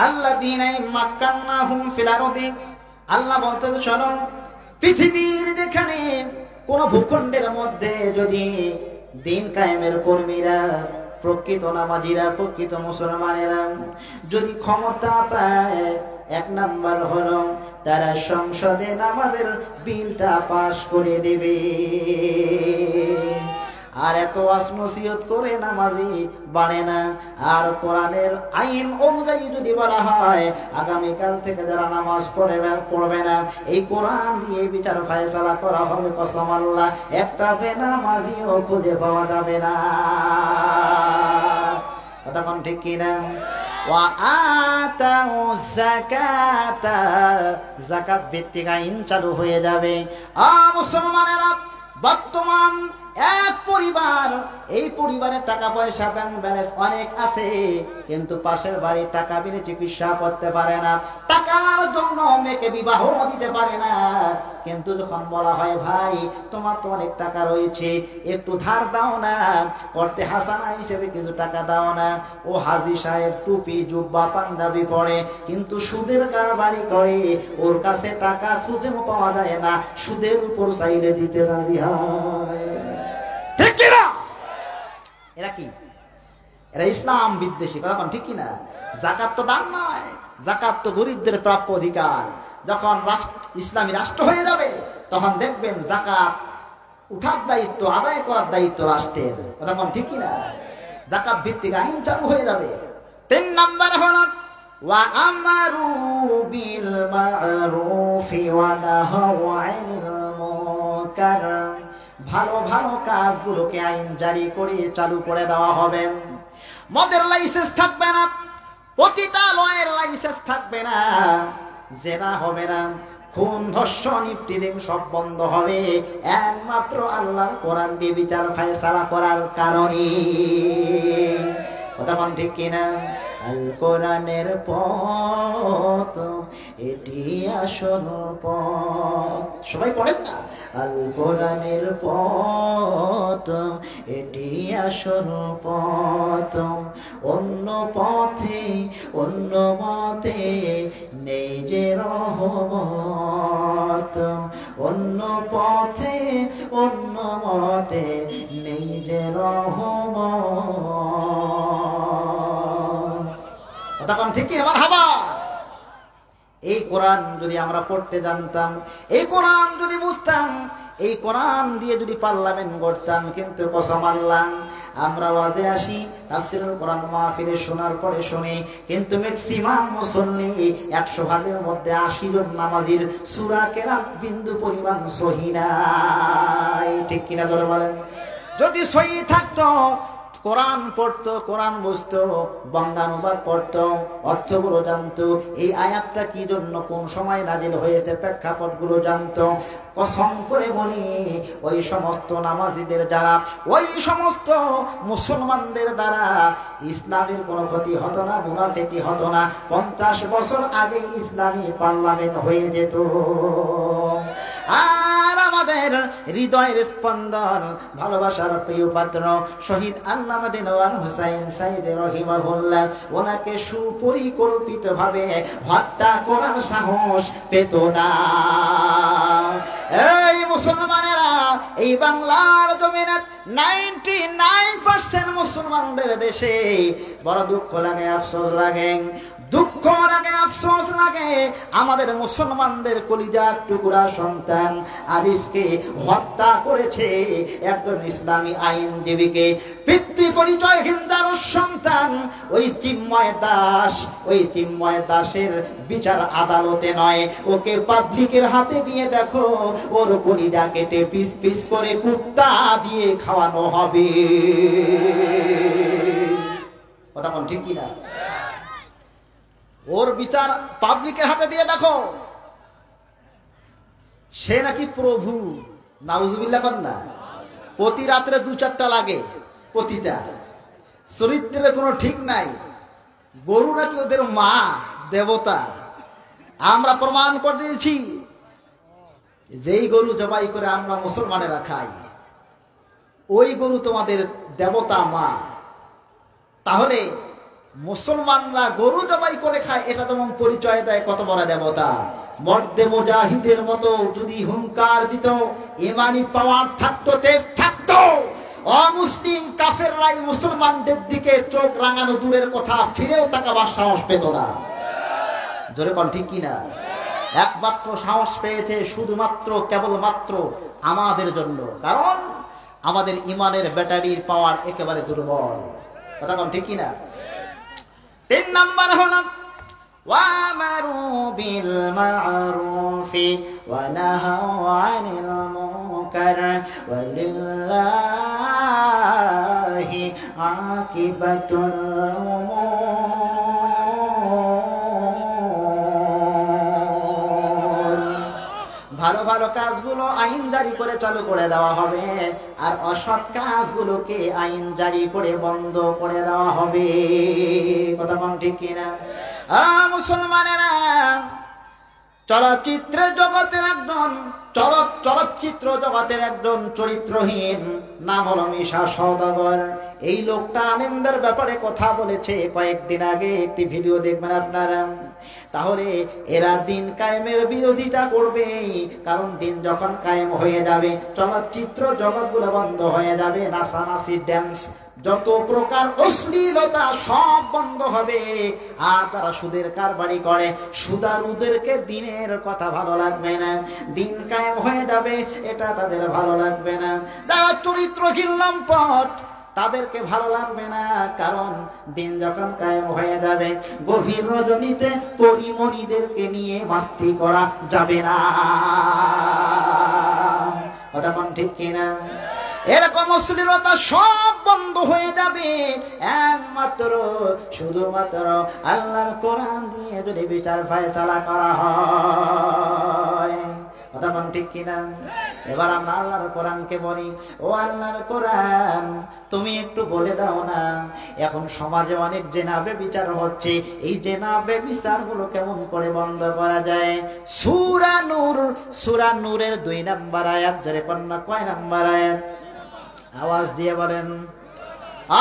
আল্লাযীনা ইম্মাক্কান্নাহুম ফিল আরদি, আল্লাহ বলতে শোনো, পৃথিবীর যেখানে কোন ভূখণ্ডের মধ্যে যদি দিন কায়েমের কর্মীরা, প্রকৃত নামাজিরা, প্রকৃত মুসলমানেরা যদি ক্ষমতা পায়, এক নাম্বার হলো তারা সংসদে নামাজের বিলটা পাশ করে দেবে। আর এত ওয়াজ নসিহত করে নামাজি বাড়ে না। আর কোরআনের আইন অনুযায়ী যদি বলা হয় আগামীকাল থেকে যারা নামাজ পড়বে না, এই কোরআন দিয়ে বিচার ফায়সালা করা হবে, কসম আল্লাহ একটা বেনামাজিও খুঁজে পাওয়া যাবে না। কথা কোন ঠিক কিনা? ওয়া আতাউ যাকাতা, যাকাত ভিত্তিক আইন চালু হয়ে যাবে। মুসলমানেরা, বর্তমান এক পরিবার, এই পরিবারের টাকা পয়সা ব্যাংক ব্যালেন্স অনেক আছে, কিন্তু পাশের বাড়ির টাকা বিলে চিকিৎসা করতে পারে না, টাকার জন্য মেয়েকে বিবাহ দিতে পারে না। কিন্তু যখন বলা হয় ভাই তোমার তো অনেক টাকা রয়েছে, একটু ধার দাও না, করতে হাসানা হিসেবে কিছু টাকা দাও না, ও হাজী সাহেব টুপি জুব্বা পাঞ্জাবি পরে কিন্তু সুদের কারবারি করে, ওর কাছে টাকা খুঁজে পাওয়া যায় না, সুদের উপর চাইলে দিতে রাজি হয়। ঠিক কিনা? এরা কি? এরা ইসলাম বিদ্বেষী। কথা ঠিক কিনা? যাকাত তো দান নয়, যাকাত তো গরিবদের প্রাপ্য অধিকার। যখন ইসলামী রাষ্ট্র হয়ে যাবে তখন দেখবেন যাকাত উঠার দায়িত্ব, আদায় করার দায়িত্ব রাষ্ট্রের। কথা ঠিক কিনা? যাকাত ভিত্তিক আইন চালু হয়ে যাবে। 3 নাম্বার হলো ওয়া আমারু বিল মা'রুফি ওয়া নাহাউ আনিল মুনকার, ভালো ভালো কাজগুলোকে আইন জারি করে চালু করে দেওয়া হবে। মদের লাইসেন্স থাকবে না, পতিতালয়ের লাইসেন্স থাকবে না, জেনা হবে না, খুন ধর্ষণ ইফতিজিং সব বন্ধ হবে, একমাত্র আল্লাহর কোরআন দিয়ে বিচার ফায়সালা করার কারণে। কথা বল ঠিক কিনা? আল কোরআনের পথ এটি আসল পথ, সবাই পড়েন না? আল কোরআনের পথ এটি আসল পথ, অন্য পথে অন্য মতে নেই যে রহমত, অন্য পথে অন্য মতে নেই যে রহমত। তখন ঠিক মারহাবা। এই কোরআন যদি আমরা পড়তে জানতাম, এই কোরআন যদি বুঝতাম, এই কোরআন দিয়ে যদি পার্লামেন্ট করতাম, কিন্তু কসম আল্লাহ আমরা ওয়াজে আসি, তাফসীরুল কোরআন মাহফিলে শোনার পরে শুনি, কিন্তু ম্যাক্সিমাম মুসল্লি 100 ভাগের মধ্যে 80 জন নামাজির সূরা কেরাত বিন্দু পরিমাণ সহিহ নাই। ঠিক কিনা করে বলেন? যদি সহিহ থাকতো, কোরআন পড়তো, কোরআন বুঝতো, বঙ্গানুবাদ করতো, অর্থগুলো জানতো, এই আয়াতটা কি জন্য কোন সময় নাজিল হয়েছে প্রেক্ষাপটগুলো জানতো, কসম করে বলি ওই সমস্ত নামাজীদের দ্বারা, ওই সমস্ত মুসলমানদের দ্বারা ইসলামের কোনো ক্ষতি হতো না, মুনাফিকি হতো না। 50 বছর আগে ইসলামী পার্লামেন্ট হয়ে যেত। আর আমাদের হৃদয়ের স্পন্দন, ভালোবাসার প্রিয় পাত্র শহীদ আল্লামা দেওয়ান হুসাইন সাইদ রহিমাহুল্লাহ, ওনাকে সুপরিকল্পিতভাবে হত্যা করার সাহস পেত না। এই মুসলমানেরা, এই বাংলার জমিনে 99% মুসলমানদের দেশে বড় দুঃখ লাগে, আফসোস লাগে, দুঃখ লাগে, আফসোস লাগে। আমাদের মুসলমানদের কলিজার টুকরা সন্তান আরিফকে হত্যা করেছে একজন ইসলামী আইনজীবীকে, পিতৃ পরিচয়হীন যার সন্তান ওই চিন্ময় দাস, ওই চিন্ময় দাসের বিচার আদালতে নয়, ওকে পাবলিকের হাতে দিয়ে দেখো ওর কলিজা কেটে পিস পিস করে কুত্তা দিয়ে খাওয়ানো হবে। কথা কোন ঠিক কিনা? ওর বিচার পাবলিকের হাতে দিয়ে দেখো। সে নাকি প্রভু, নাউজুবিল্লাহ কর না। প্রতি রাত্রে 2-4টা লাগে, প্রতিটা চরিত্রের কোনো ঠিক নাই। গরু নাকি ওদের মা, দেবতা। আমরা প্রমাণ করে দিয়েছি, যেই গরু জবাই করে আমরা মুসলমানেরা খাই, ওই গরু তোমাদের দেবতা মা। তাহলে মুসলমানরা গরু জবাই করে খায়, এটা তেমন পরিচয় দেয় কত বড় দেবতা। মর্দে মুজাহিদের মতো যদি হুঙ্কার দিত, ইমানি পাওয়ার থাকতো, তেজ থাকতো, অমুসলিম কাফেররাই মুসলমানদের দিকে চোখ রাঙানো দূরের কথা, ফিরেও তাকাবার সাহস পেত না। জোরে কোন ঠিক কিনা? একমাত্র সাহস পেয়েছে শুধুমাত্র কেবলমাত্র আমাদের জন্য, কারণ আমাদের ইমানের ব্যাটারির পাওয়ার একেবারে দুর্বল। কথা কোন ঠিক কিনা? 3 নাম্বার হলো ওয়ামারু বিল মা'রুফি ওয়া নাহাউ আনিল মুনকার ওয়ালিল্লাহি আকিবাতুল উমুর। ভালো ভালো কাজগুলো আইন জারি করে চালু করে দেওয়া হবে, আর অসৎ কাজগুলোকে আইন জারি করে বন্ধ করে দেওয়া হবে। কথা কোন ঠিক কিনা? মুসলমানেরা, চলচ্চিত্র জগতের একজন চরিত্রহীন নাম হলো মিশা সওদাগর। এই লোকটা আনন্দের ব্যাপারে কথা বলেছে কয়েকদিন আগে, একটি ভিডিও দেখবেন আপনারা। তাহলে এরা দিন কায়েমের বিরোধিতা করবে, কারণ দিন যখন কায়েম হয়ে যাবে চলচ্চিত্র জগৎগুলো বন্ধ হয়ে যাবে, নাচানাচি, ড্যান্স, যত প্রকার অশ্লীলতা সব বন্ধ হবে। আর তারা সুদের কারবারি করে, সুদারুদেরকে দিনের কথা ভালো লাগবে না, দিন কায়েম হয়ে যাবে এটা তাদের ভালো লাগবে না। যারা চরিত্রহীন লম্পট, তাদেরকে ভালো লাগবে না, কারণ দিন যখন কায়েম হয়ে যাবে গভীর রজনীতে পরিমণিদেরকে নিয়ে মাস্তি করা যাবে না। কথা কোন ঠিক কিনা? এরকম অশ্লীলতা সব বন্ধ হয়ে যাবে একমাত্র শুধুমাত্র আল্লাহর কোরআন দিয়ে যদি বিচার ফায়সালা করা হয়। কথা কোন ঠিক কিনা? এবার আমরা আল্লাহর কোরআনকে বলি, ও আল্লাহর কোরআন, তুমি একটু বলে দাও না, এখন সমাজে অনেক জেনাবে বিচার হচ্ছে, এই জেনাবে বিচারগুলো কেমন করে বন্ধ করা যায়? সূরা নূরের 2 নাম্বার আয়াত, ধরে কন্যা কয় নাম্বার আয়াত? আওয়াজ দিয়ে বলেন,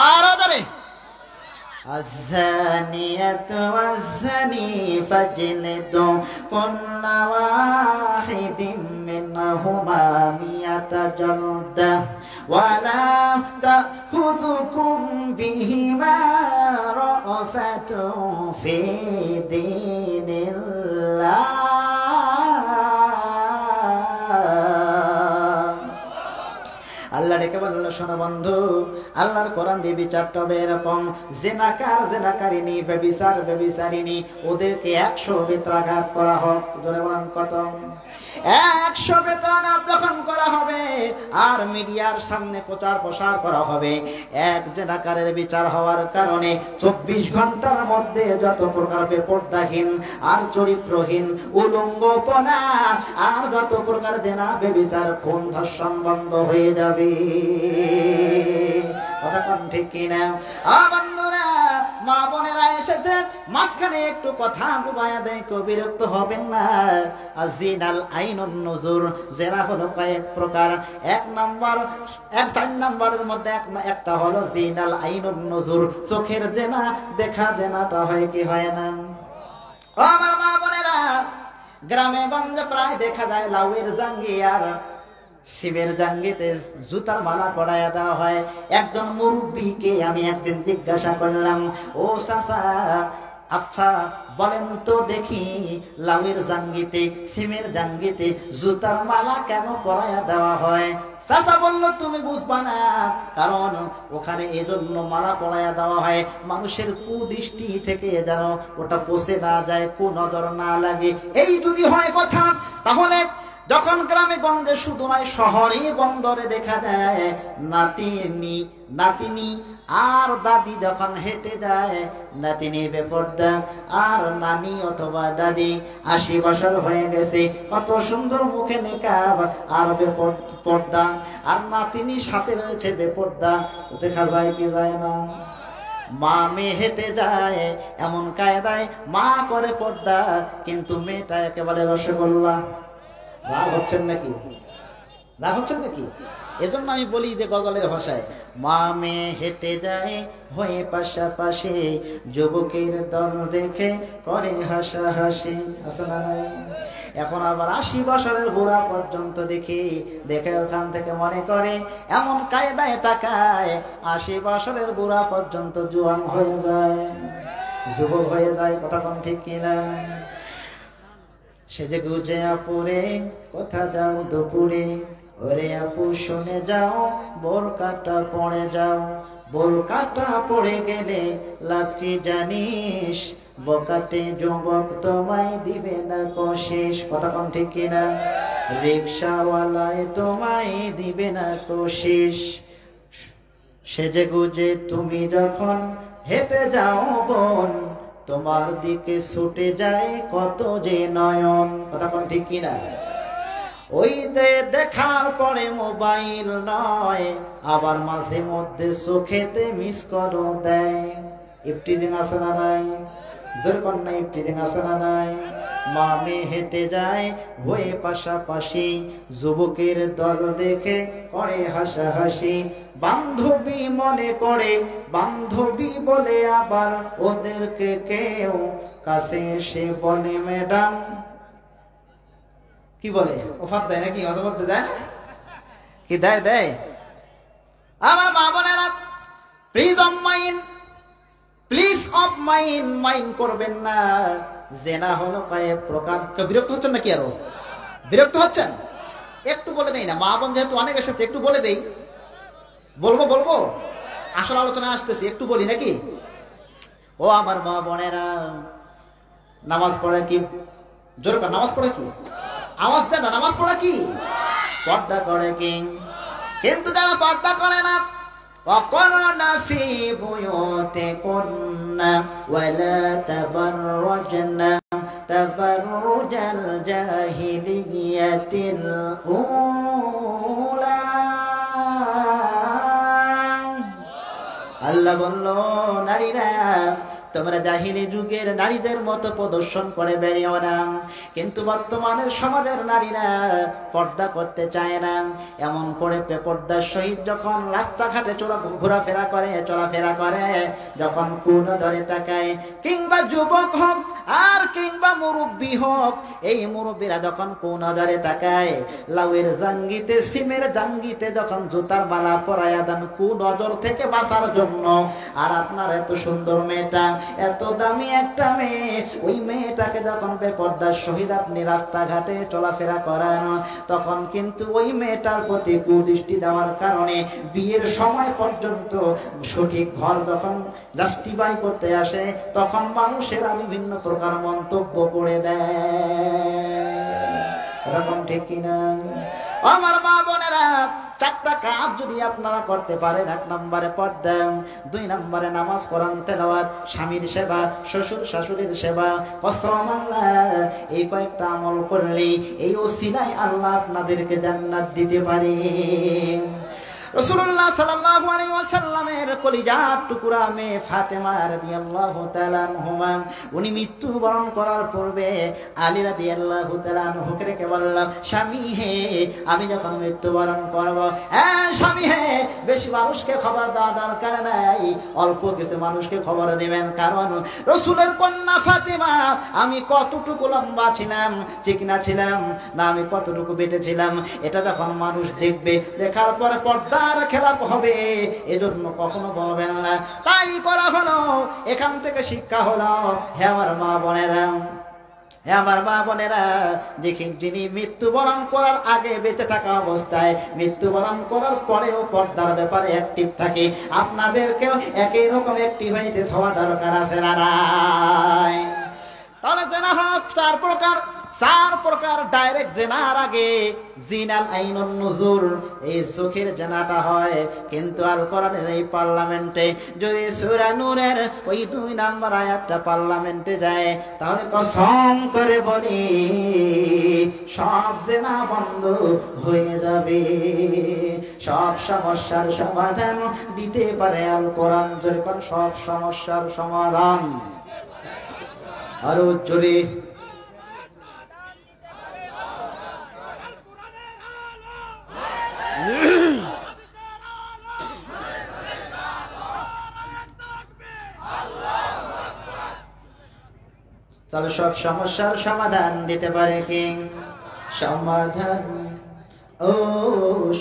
আরো ধরে الزانية والزاني فاجلدوا كل واحد منهما 100 جلدة ولا تأخذكم بهما رأفة في دين الله আল্লাহ ডেকে বলল, শোনো বন্ধু, আল্লাহর কোরআন দিয়ে বিচারটা হবে এরকম, জেনাকার জেনাকারিনী, ব্যভিচার ব্যভিচারিনী, ওদেরকে 100 বেত্রাঘাত করা হোক। জোরে বলেন কত? 100 বেত্রাঘাত যখন করা হবে আর মিডিয়ার সামনে প্রচার প্রসার করা হবে, এক জেনাকারের বিচার হওয়ার কারণে 24 ঘন্টার মধ্যে যত প্রকার বেপরদাহীন আর চরিত্রহীন উলঙ্গপনা আর যত প্রকার জেনা ব্যভিচার খুন ধর্ষণ বন্ধ হয়ে যাবে। কথা কোন ঠিক কিনা? বন্ধুরা, মা বোনেরা এসেছে, মাঝখানে একটু কথা ডুবাইয়া দেয়, কেউ বিরক্ত হবেন না। আজিনাল আইনুন নুজুর, জেনা হলো কয়েক প্রকার। 4 নম্বরের মধ্যে একটা হলো জিনাল আইনুন নুজুর, চোখের জেনা, দেখা জেনাটা হয় কি হয় না? আমার মা বোনেরা, গ্রামে গঞ্জে প্রায় দেখা যায় লাউয়ের জাঙ্গি আর শিবের জাঙ্গিতে জুতার মালা পরাইয়া দেওয়া হয়। একজন মুরব্বীকে আমি একদিন জিজ্ঞাসা করলাম, ও চাচা, আচ্ছা বলেন তো দেখি, লাউয়ের জাঙ্গিতে শিবের জাঙ্গিতে জুতার মালা কেন পরাইয়া দেওয়া হয়? চাচা বলল, তুমি বুঝবা না, কারণ ওখানে এজন্য মালা পরাইয়া দেওয়া হয় মানুষের কুদৃষ্টি থেকে যেন ওটা পচে না যায়, কুনজর না লাগে। এই যদি হয় কথা, তাহলে যখন গ্রামে গঞ্জে শুধু নয়, শহরে বন্দরে দেখা যায় নাতিনি আর দাদি যখন হেঁটে যায়, নাতিনি বেপর্দা আর নানি অথবা দাদি 80 বছর হয়ে গেছে, কত সুন্দর মুখে নেকাব আর বেপর্দা, আর নাতিনির সাথে রয়েছে বেপর্দা, দেখা যায় কি যায় না? মা মেয়ে হেঁটে যায় এমন কায়দায়, মা করে পর্দা কিন্তু মেয়েটা একেবারে রসগোল্লা। রাগ হচ্ছেন নাকি? রাগ হচ্ছেন নাকি? এজন্য আমি বলি যে গজলের ভাষায়, মা মেয়ে হেঁটে যায় হয়ে পাশাপাশি, যুবকের দল দেখে করে হাসাহাসি। আছে না নাই? এখন আবার 80 বছরের বুড়া পর্যন্ত দেখে ওখান থেকে মনে করে, এমন কায়দায় তাকায় 80 বছরের বুড়া পর্যন্ত জোয়ান হয়ে যায়, যুবক হয়ে যায়। কথা কোন ঠিক কিনা? সেজে গুজে আপুরে কোথা যাও দুপুরে, ওরে আপু শুনে যাও বোরকাটা পড়ে যাও, বোরকাটা পড়ে গেলে লাভ কি জানিস, বকাটে যুবক তোমায় দিবে না কোশিস। কথা কোন ঠিক কিনা? রিক্সাওয়ালায় তোমায় দিবে না কোশিস। সেজে গুজে তুমি যখন হেঁটে যাও বোন, তোমার দিকে ছুটে যায় কত যে নয়ন। কথা কোন ঠিক কিনা? ওই দেখার পরে মোবাইল নয়, আবার মাঝে মধ্যে চোখেতে মিস করো দেয়। ইফটিজিং আছে না নাই? জোর কন্যা ইফটিজিং আছে না নাই? মা মেয়ে হেঁটে যায় হয়ে পাশাপাশি, যুবকের দল দেখে করে হাসাহাসি, বান্ধবী মনে করে বান্ধবী বলে, আবার ওদেরকে কেউ কাছে এসে বলে ম্যাডাম। কি বলে? ওফাত দেয় নাকি? অত বলতে দেয় না কি? দেয়। আমার মা বোনেরা, প্লিজ অফ মাইন্ড করবেন না। জেনা হলো কয়েক প্রকার। কেউ বিরক্ত হচ্ছেন নাকি? আরো বিরক্ত হচ্ছেন? একটু বলে দেই না, মা বোন যেহেতু অনেক এসেছে, একটু বলে দেই। বলবো আসল আলোচনা আসতেছি, একটু বলি নাকি? ও আমার মা বোনেরা, নামাজ পড়ে কি? জোর করে নামাজ পড়ে কি? আওয়াজ দেয় না। নামাজ পড়ে কি? পর্দা করে কি? কিন্তু যারা পর্দা করে না, وقرنا في بيوتكن ولا تبرجن تبرج الجاهلية الأولى। আল্লাহ বলল, নারীরা তোমরা জাহিলি যুগের নারীদের মতো প্রদর্শন করে বেরিয়েও না, কিন্তু বর্তমানের সমাজের নারীরা পর্দা করতে চায় না। এমন করে বেপর্দার সহিত যখন রাস্তাঘাটে ঘোরাফেরা করে, চলাফেরা করে, যখন কুনজরে তাকায়, কিংবা যুবক হোক আর কিংবা মুরব্বী হোক, এই মুরব্বীরা যখন কুনজরে তাকায়, লাউয়ের জাঙ্গিতে সিমের জাঙ্গিতে যখন জুতার মালা পরায়া দেন কুনজর থেকে বাঁচার জন্য। আর আপনার এত সুন্দর মেয়েটা, এত দামি একটা মেয়ে, ওই মেয়েটাকে যখন বেপর্দার সহিত আপনি রাস্তাঘাটে চলাফেরা করেন, তখন কিন্তু ওই মেয়েটার প্রতি কুদৃষ্টি দেওয়ার কারণে বিয়ের সময় পর্যন্ত সঠিক ঘর যখন জাস্টিফাই করতে আসে, তখন মানুষেরা বিভিন্ন প্রকার মন্তব্য করে দেয়। এরকম ঠিক কিনা? আমার মা বোনেরা, 4টা কাজ যদি আপনারা করতে পারেন, 1 নম্বরে পর্দা, 2 নম্বরে নামাজ, কোরআন তেলাওয়াত, স্বামীর সেবা, শ্বশুর শাশুড়ির সেবা, এই কয়েকটা আমল করলেই এই ওসিলায় আল্লাহ আপনাদেরকে জান্নাত দিতে পারে। রাসূলুল্লাহ সাল্লাল্লাহু আলাইহি ওয়াসাল্লামের কলিজার টুকরা মেয়ে ফাতেমা রাদিয়াল্লাহু তাআলা আনহা, উনি মৃত্যুবরণ করার পূর্বে আলী রাদিয়াল্লাহু তাআলা আনহুকে রেখে বলল, স্বামী হে, আমি যখন মৃত্যুবরণ করব, স্বামী হে, বেশি মানুষকে খবর দেওয়া দরকার নাই, অল্প কিছু মানুষকে খবর দিবেন, কারণ রাসূলের কন্যা ফাতেমা আমি কতটুকু লম্বা ছিলাম, চিকনা ছিলাম না, আমি কতটুকু বেটে ছিলাম, এটা যখন মানুষ দেখবে, দেখার পরে পর্দার খেলাপ হবে, এজন্য কখনো বলবেন না। তাই করা হলো, এখান থেকে শিক্ষা হলো, হে আমার মা বোনেরা, আমার মা বোনেরা, যিনি মৃত্যুবরণ করার আগে বেঁচে থাকা অবস্থায় মৃত্যুবরণ করার পরেও পর্দার ব্যাপারে অ্যাক্টিভ থাকে, আপনাদেরকেও একই রকম অ্যাক্টিভ হইতে হওয়া দরকার আছে না নাই? তাহলে জেনা হোক 4 প্রকার ডাইরেক্ট জেনার আগে জিনাল আইনুন নুজুর, এই চোখের জেনাটা হয়, কিন্তু আল কোরআনের এই পার্লামেন্টে যদি সূরা নূরের ওই 2 নম্বর আয়াতটা পার্লামেন্টে যায়, তাহলে কসম করে বলি সব জেনা বন্ধ হয়ে যাবে, সব সমস্যার সমাধান দিতে পারে আল কোরআন। যেরকম সব সমস্যার সমাধান, আরো জোরে তাহলে সব সমস্যার সমাধান দিতে পারে কি? সমাধান, ও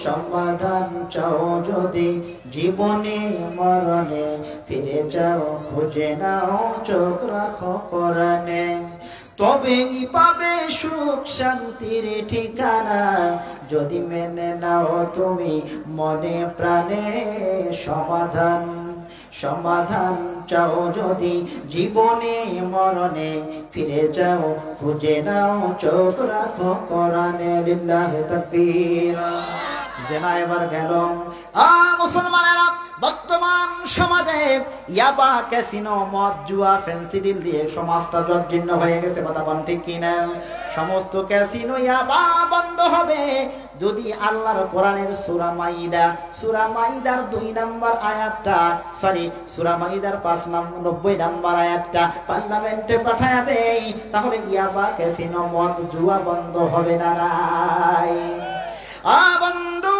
সমাধান চাও যদি জীবনে মরণে, ফিরে যাও খুঁজে নাও, চোখ রাখো কোরআনে, তবেই পাবে সুখ শান্তির ঠিকানা, যদি মেনে নাও তুমি মনে প্রাণে সমাধান। সমাধান চাও যদি জীবনে মরণে, ফিরে যাও খুঁজে নাও, চোখ রাখো কোরআনে। লিল্লাহি তাকবীর। জেনা এবার গেল। মুসলমানেরা, বর্তমান সমাজে ইয়াবা, ক্যাসিনো, মদ, জুয়া, ফেন্সিডিল দিয়ে সমাজটা জর্জীর্ণ হয়ে গেছে, কথা বল ঠিক কিনা? সমস্ত ক্যাসিনো, ইয়াবা বন্ধ হবে যদি আল্লাহর কোরআনের সূরা মাইদার 2 নম্বর আয়াতটা, সূরা মাইদার 90 নম্বর আয়াতটা পার্লামেন্টে পাঠায়া দেয়, তাহলে ইয়াবা, ক্যাসিনো, মদ, জুয়া বন্ধ হবে না নাই? বন্ধু,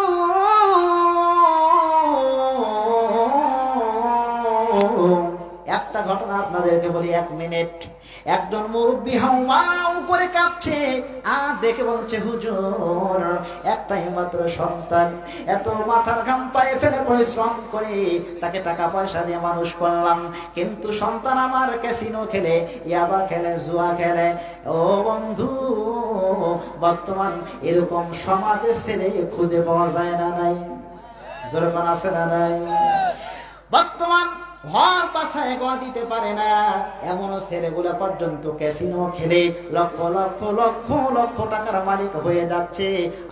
একটা ঘটনা আপনাদেরকে বলি, 1 মিনিট। একজন মুরব্বী হাওয়া উপরে কাঁপছে আর দেখে বলছে, হুজুর, একটাই মাত্র সন্তান, এত মাথার ঘাম পায়ে ফেলে পরিশ্রম করে তাকে টাকা পয়সা দিয়ে মানুষ করলাম, কিন্তু সন্তান আমার ক্যাসিনো খেলে, ইয়াবা খেলে, জুয়া খেলে। ও বন্ধু, বর্তমান এরকম সমাজে ছেলে খুঁজে পাওয়া যায় না নাই? যেরকম আছে না নাই? বর্তমান ঘর বাসায় ঘর দিতে পারে না, এমন ছেলেগুলো পর্যন্ত ক্যাসিনো খেলে লক্ষ লক্ষ লক্ষ লক্ষ টাকার মালিক হয়ে যাচ্ছে।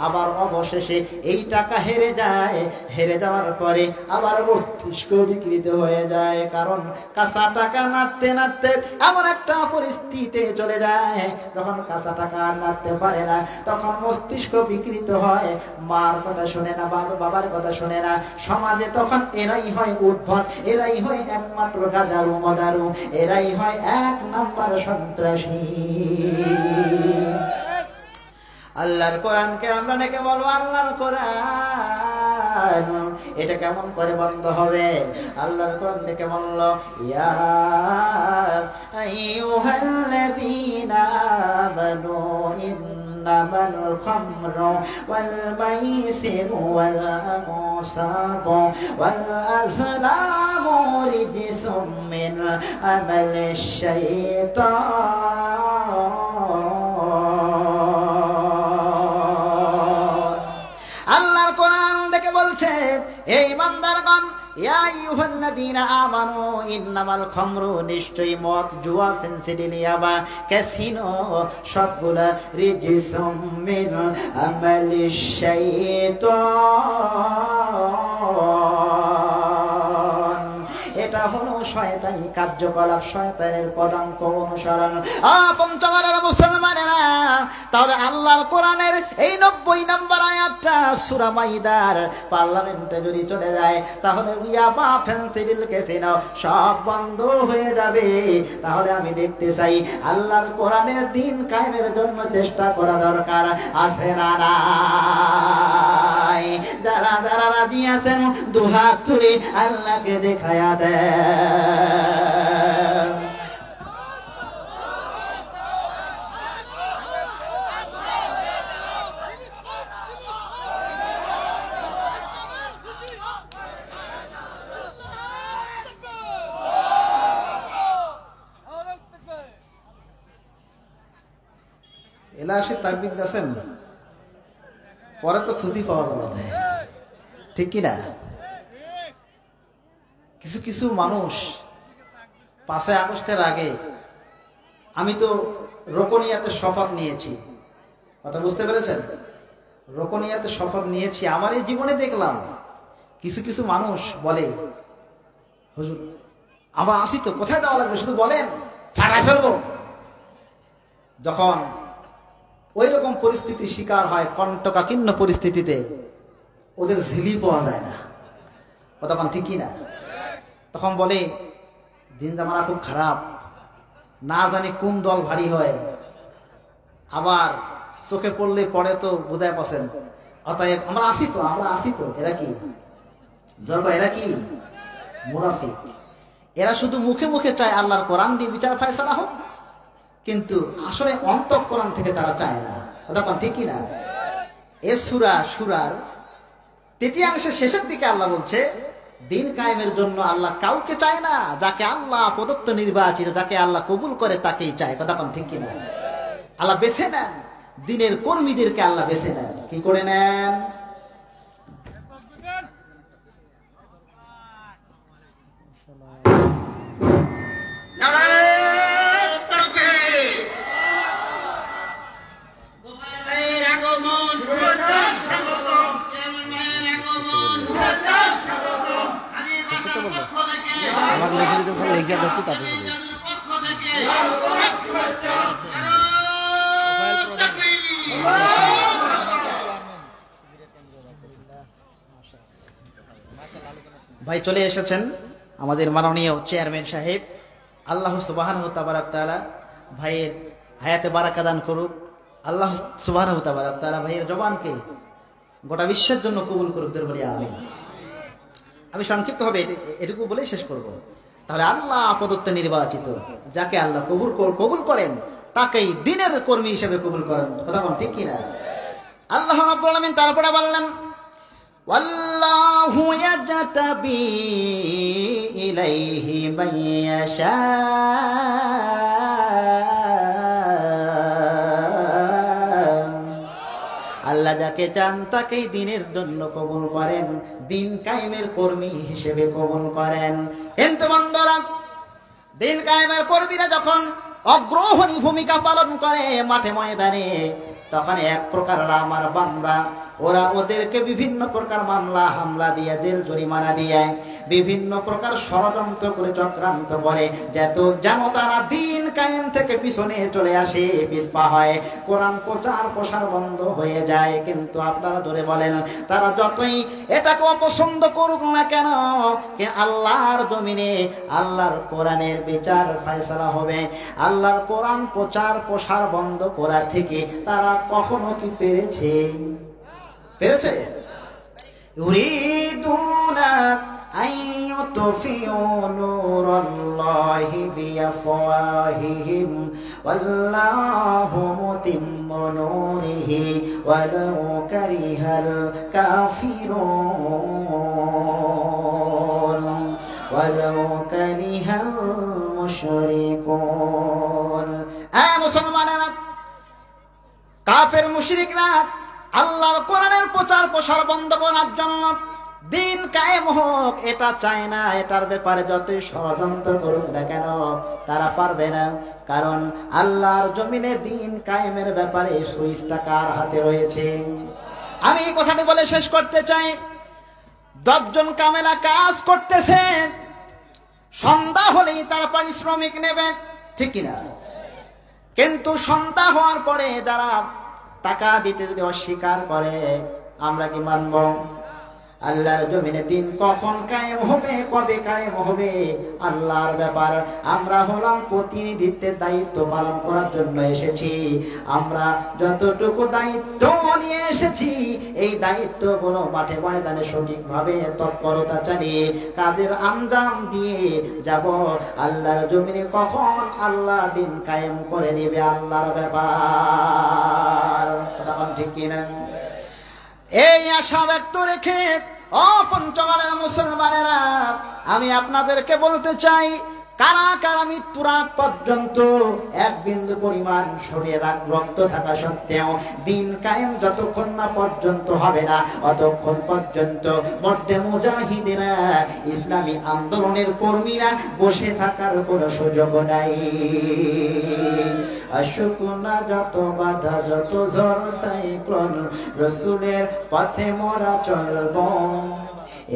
আবার অবশেষে এই টাকা হেরে যায়, হেরে যাওয়ার পরে আবার মস্তিষ্ক বিকৃত হয়ে যায়। কারণ কাঁচা টাকা নাড়তে নাড়তে এমন একটা পরিস্থিতিতে চলে যায়, যখন কাঁচা টাকা নাড়তে পারে না তখন মস্তিষ্ক বিকৃত হয়, মার কথা শোনে না, বাবার কথা শোনে না। সমাজে তখন এরাই হয় উদ্ভট, এরাই হয় একমাত্র গাজারু মদারু, এরাই হয় এক নাম্বার সন্ত্রাসী। আল্লাহর কোরআনকে আমরা নাকি বলবো আল্লাহর কোরআন, এটা কেমন করে বন্ধ হবে? আল্লাহর কোরআন দেখে বলল, ইয়া আইয়ুহাল্লাযীনা আমানু ইন্নামাল খামরু ওয়াল মাইসিরু ওয়াল আনসাবু ওয়াল আযলামু রিজসুম মিন আমালিশ শাইতান। আল্লাহর কোরআন দেখে বলছে, এই বান্দারগণ, ইয়া আইয়ুহাল্লাযীনা আমানু ইন্নামাল খামরু, নিশ্চয়ই মদ, জুয়া, ফেন্সিডিল, ইয়াবা, ক্যাসিনো সবগুলা রিজসুম মিন আমালিশ শাইতান, এটা হলো শয়তানি কার্যকলাপ, শয়তানের পদাঙ্ক অনুসরণ। পঞ্চগড়ের মুসলমানেরা, তাহলে আল্লাহর কোরআনের এই 90 নম্বর আয়াতটা সূরা মাইদার পার্লামেন্টে যদি চলে যায়, তাহলে ইয়াবা, ফেন্সিডিল, ক্যাসিনো সব বন্ধ হয়ে যাবে। তাহলে আমি দেখতে চাই আল্লাহর কোরআনের দিন কায়েমের জন্য চেষ্টা করা দরকার আছে না নাই? যারা যারা রাজি আছেন দুহাত তুলে আল্লাহকে দেখায়া দেন। এলাসে তাকবীর দিয়েছেন, পরে তো খুঁজি পাওয়া যাবে না, ঠিক কিনা? কিছু কিছু মানুষ 5 আগস্টের আগে, আমি তো রোকনিয়াতে শপথ নিয়েছি, কথা বুঝতে পেরেছেন? রোকনিয়াতে শপথ নিয়েছি, আমার এই জীবনে দেখলাম কিছু কিছু মানুষ বলে, হুজুর আমরা আসি তো, কোথায় যাওয়া লাগবে শুধু বলেন, ফাটাই ফেলবো। যখন ওই রকম পরিস্থিতির শিকার হয়, কণ্টকাকীর্ণ পরিস্থিতিতে, ওদের ঝিলি পাওয়া যায় না, কথা বল ঠিক কিনা? তখন বলে দিন জামানা খুব খারাপ, না জানি কোন দল ভারী হয়, আবার চোখে পড়লে পড়ে তো বুঝায় পাচ্ছেন। অতএব আমরা আসি তো, আমরা আসি তো। এরা কি জলবা? এরা কি মুনাফিক? এরা শুধু মুখে মুখে চায় আল্লাহর কোরআন দিয়ে বিচার ফায়সালা হোক, কিন্তু আসলে অন্তঃকরণ থেকে তারা চায় না, কথা ঠিক কিনা? এ সূরার 3য় শেষের দিকে আল্লাহ বলছে, দিন কায়েমের জন্য আল্লাহ কাউকে চায় না, যাকে আল্লাহ প্রদত্ত নির্বাচিত, যাকে আল্লাহ কবুল করে তাকেই চায়, কথা ঠিক কিনা? আল্লাহ বেছে নেন, দিনের কর্মীদেরকে আল্লাহ বেছে নেন। কি করে নেন? আমাকে লিখে দিতে লিখে দিচ্ছি, তাদের ভাই চলে এসেছেন আমাদের মাননীয় চেয়ারম্যান সাহেব। আল্লাহ সুবহানাহু তাবারাক তাআলা ভাইয়ের হায়াতে বারাকা দান করুক। আল্লাহ সুবহানাহু তাবারাক তাআলা ভাইয়ের জবানকে গোটা বিশ্বের জন্য কবুল করুক, বলি আমিন। আমি সংক্ষিপ্ত হবে এটুকু বলে শেষ করব। তাহলে আল্লাহ প্রদত্ত নির্বাচিত, যাকে আল্লাহ কবুল করেন তাকেই দিনের কর্মী হিসেবে কবুল করেন, কথা বল ঠিক কিনা? আল্লাহ রাব্বুল আলামিন তারপরে বললেন, ওয়াল্লাহু ইয়াজতাবি ইলাইহি মান ইয়াশা, আল্লাহ যাকে চান তাকেই দিনের জন্য কবুল করেন, দিন কায়েমের কর্মী হিসেবে কবুল করেন। কিন্তু বন্ধুরা, দিন কায়েমের কর্মীরা যখন অগ্রহণী ভূমিকা পালন করে মাঠে ময়দানে, তখন এক প্রকার আমার বান্দা ওরা ওদেরকে বিভিন্ন প্রকার মামলা হামলা দিয়ে, জেল জরিমানা দিয়ে, বিভিন্ন প্রকার ষড়যন্ত্র করে চক্রান্ত করে যেন তারা দিন কায়েম থেকে পিছনে চলে আসে, পিছপা হয়, কোরআন প্রচার প্রসার বন্ধ হয়ে যায়। কিন্তু আপনারা ধরে বলেন, তারা যতই এটাকে অপছন্দ করুক না কেন, আল্লাহর জমিনে আল্লাহর কোরআনের বিচার ফয়সালা হবে। আল্লাহর কোরআন প্রচার প্রসার বন্ধ করা থেকে তারা কখনো কি পেরেছে? ইউরিদুনা আইয়ুতফিউ নূরাল্লাহি বিআফওয়াহিহিম ওয়াল্লাহু মুতিম্মু নূরিহি ওয়ালাউ কারিহাল কাফিরুন ওয়ালাউ কারিহাল মুশরিকুন। মুসলমানেরা, কাফের মুশরিকরা আল্লাহর কোরআনের প্রচার প্রসার বন্ধ করার জন্য, দিন কায়েম হোক এটা চায় না। এটার ব্যাপারে যতই ষড়যন্ত্র করুক না কেন তারা পারবে না। কারণ আল্লাহর জমিনে দিন কায়েমের ব্যাপারে সুইচটা কার হাতে রয়েছে? আমি এই কথাটি বলে শেষ করতে চাই। 10 জন কামেলা কাজ করতেছে, সন্ধ্যা হলেই তারা পারিশ্রমিক নেবে, ঠিক কিনা? কিন্তু সন্ধ্যা হওয়ার পরে যারা টাকা দিতে যদি অস্বীকার করে, আমরা কি মানব? আল্লাহর জমিনে দিন কখন কায়েম হবে, কবে কায়েম হবে, আল্লাহর ব্যাপার। আমরা হলাম প্রতিনিধিত্বের দায়িত্ব পালন করার জন্য এসেছি। আমরা যতটুকু দায়িত্ব নিয়ে এসেছি, এই দায়িত্বগুলো মাঠে ময়দানে সঠিকভাবে তৎপরতা চালিয়ে কাজের আঞ্জাম দিয়ে যাব। আল্লাহর জমিনে কখন আল্লাহ দিন কায়েম করে দিবে, আল্লাহর ব্যাপার। তখন ঠিক কিনা? এই আশা ব্যক্ত রেখে ও পঞ্চগড়ের মুসলমানেরা, আমি আপনাদেরকে বলতে চাই, কারা কারা মৃত্যুর আগ পর্যন্ত এক বিন্দু পরিমাণ শরীরে রক্ত থাকা সত্ত্বেও দিন কায়েম যতক্ষণ না পর্যন্ত হবে না, অতক্ষণ পর্যন্ত মধ্যে মুজাহিদেরা, ইসলামী আন্দোলনের কর্মীরা বসে থাকার কোনো সুযোগ নাই। আসুক না যত বাধা, যত ঝড় সাইক্লোন, রসুলের পথে মোরা চলব।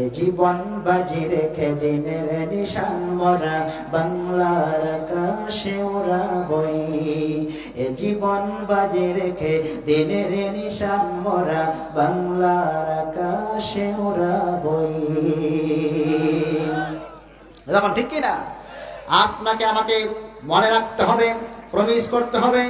এ জীবন বাজি রেখে দিনের নিশান মোরা বাংলার আকাশে উড়াবই। এ জীবন বাজি রেখে দিনের নিশান মোরা বাংলার আকাশে উড়াবই। এখন ঠিক কিনা? আপনাকে আমাকে মনে রাখতে হবে, প্রমিস করতে হবে,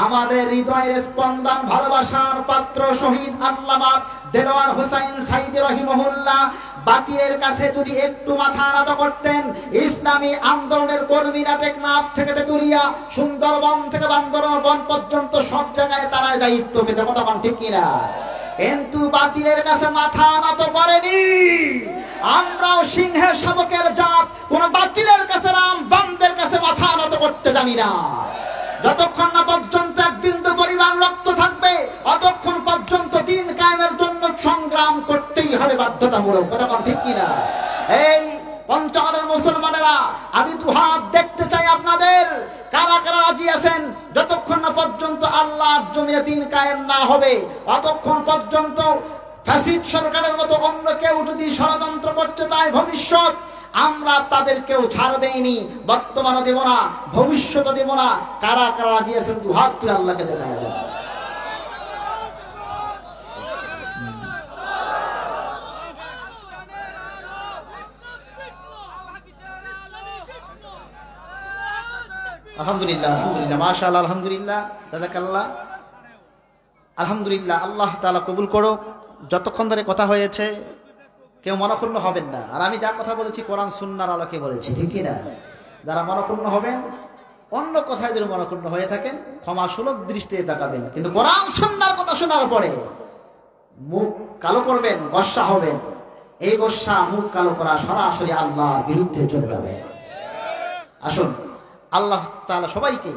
আমাদের হৃদয়ের স্পন্দন ভালোবাসার পাত্র শহীদ আল্লামা দেলোয়ার হোসাইন সাইদি রহিমাহুল্লাহ বাতিলের কাছে যদি একটু মাথা নত করতেন, ইসলামী আন্দোলনের কর্মীরা টেকনাফ থেকে তেতুলিয়া, সুন্দরবন থেকে বান্দরবন পর্যন্ত সব জায়গায় তারা দায়িত্ব পেতে, তখন ঠিক কিনা? কিন্তু বাতিলের কাছে মাথা নত করেনি। আমরাও সিংহের শাবকের জাত, কোন বাতিলের কাছে রাম বামদের কাছে মাথা নত করতে জানি না। যতক্ষণ না পর্যন্ত এক বিন্দু পরিমাণ রক্ত থাকবে, অতক্ষণ পর্যন্ত দিন কায়েমের জন্য সংগ্রাম করতেই হবে, বাধ্যতামূলক। কথা ঠিক কিনা? এই পঞ্চগড়ের মুসলমানেরা, আমি দুহাত দেখতে চাই আপনাদের, কারা কারা রাজি আছেন যতক্ষণ না পর্যন্ত আল্লাহর জমিনে দিন কায়েম না হবে, অতক্ষণ পর্যন্ত ফ্যাসিস্ট সরকারের মতো অন্য কেউ যদি ষড়যন্ত্র করতে চায় ভবিষ্যৎ, আমরা তাদেরকেও ছাড় দেইনি, বর্তমানে দেব না, ভবিষ্যতে দেব না। কারা কারা দিয়েছেন দুহাত তুলে আল্লাহকে দেখা যাবে। আলহামদুলিল্লাহ, আলহামদুলিল্লাহ, মাশাআল্লাহ, আলহামদুলিল্লাহ, জাযাকাল্লাহ, আলহামদুলিল্লাহ। আল্লাহ তাআলা কবুল করুক। যতক্ষণ ধরে কথা হয়েছে কেউ মনক্ষুণ্ণ হবেন না। আর আমি যা কথা বলেছি কোরআন সুন্নাহর আলোকে বলেছি, ঠিক কি না? যারা মনক্ষুণ্ণ হবেন, অন্য কথায় যদি মনক্ষুণ্ণ হয়ে থাকেন, ক্ষমাসুলভ দৃষ্টিতে তাকাবেন। কিন্তু কোরআন সুন্নাহর কথা শোনার পরে মুখ কালো করবেন, গোসা হবেন, এই গোসা মুখ কালো করা সরাসরি আল্লাহর বিরুদ্ধে চলে যাবে। আসুন, আল্লাহ তাআলা সবাইকে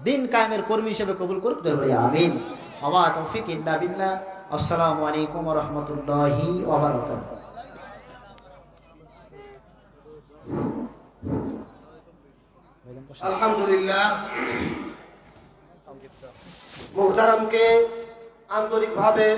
দিন কায়েমের কর্মী হিসেবে কবুল করুক। আমিন। ওয়া মা তাওফীক ইল্লা বিল্লাহ। আসসালামু আলাইকুম ওয়া রাহমাতুল্লাহি ওয়া বারাকাতুহু। আলহামদুলিল্লাহ, মুহতারামকে আন্তরিকভাবে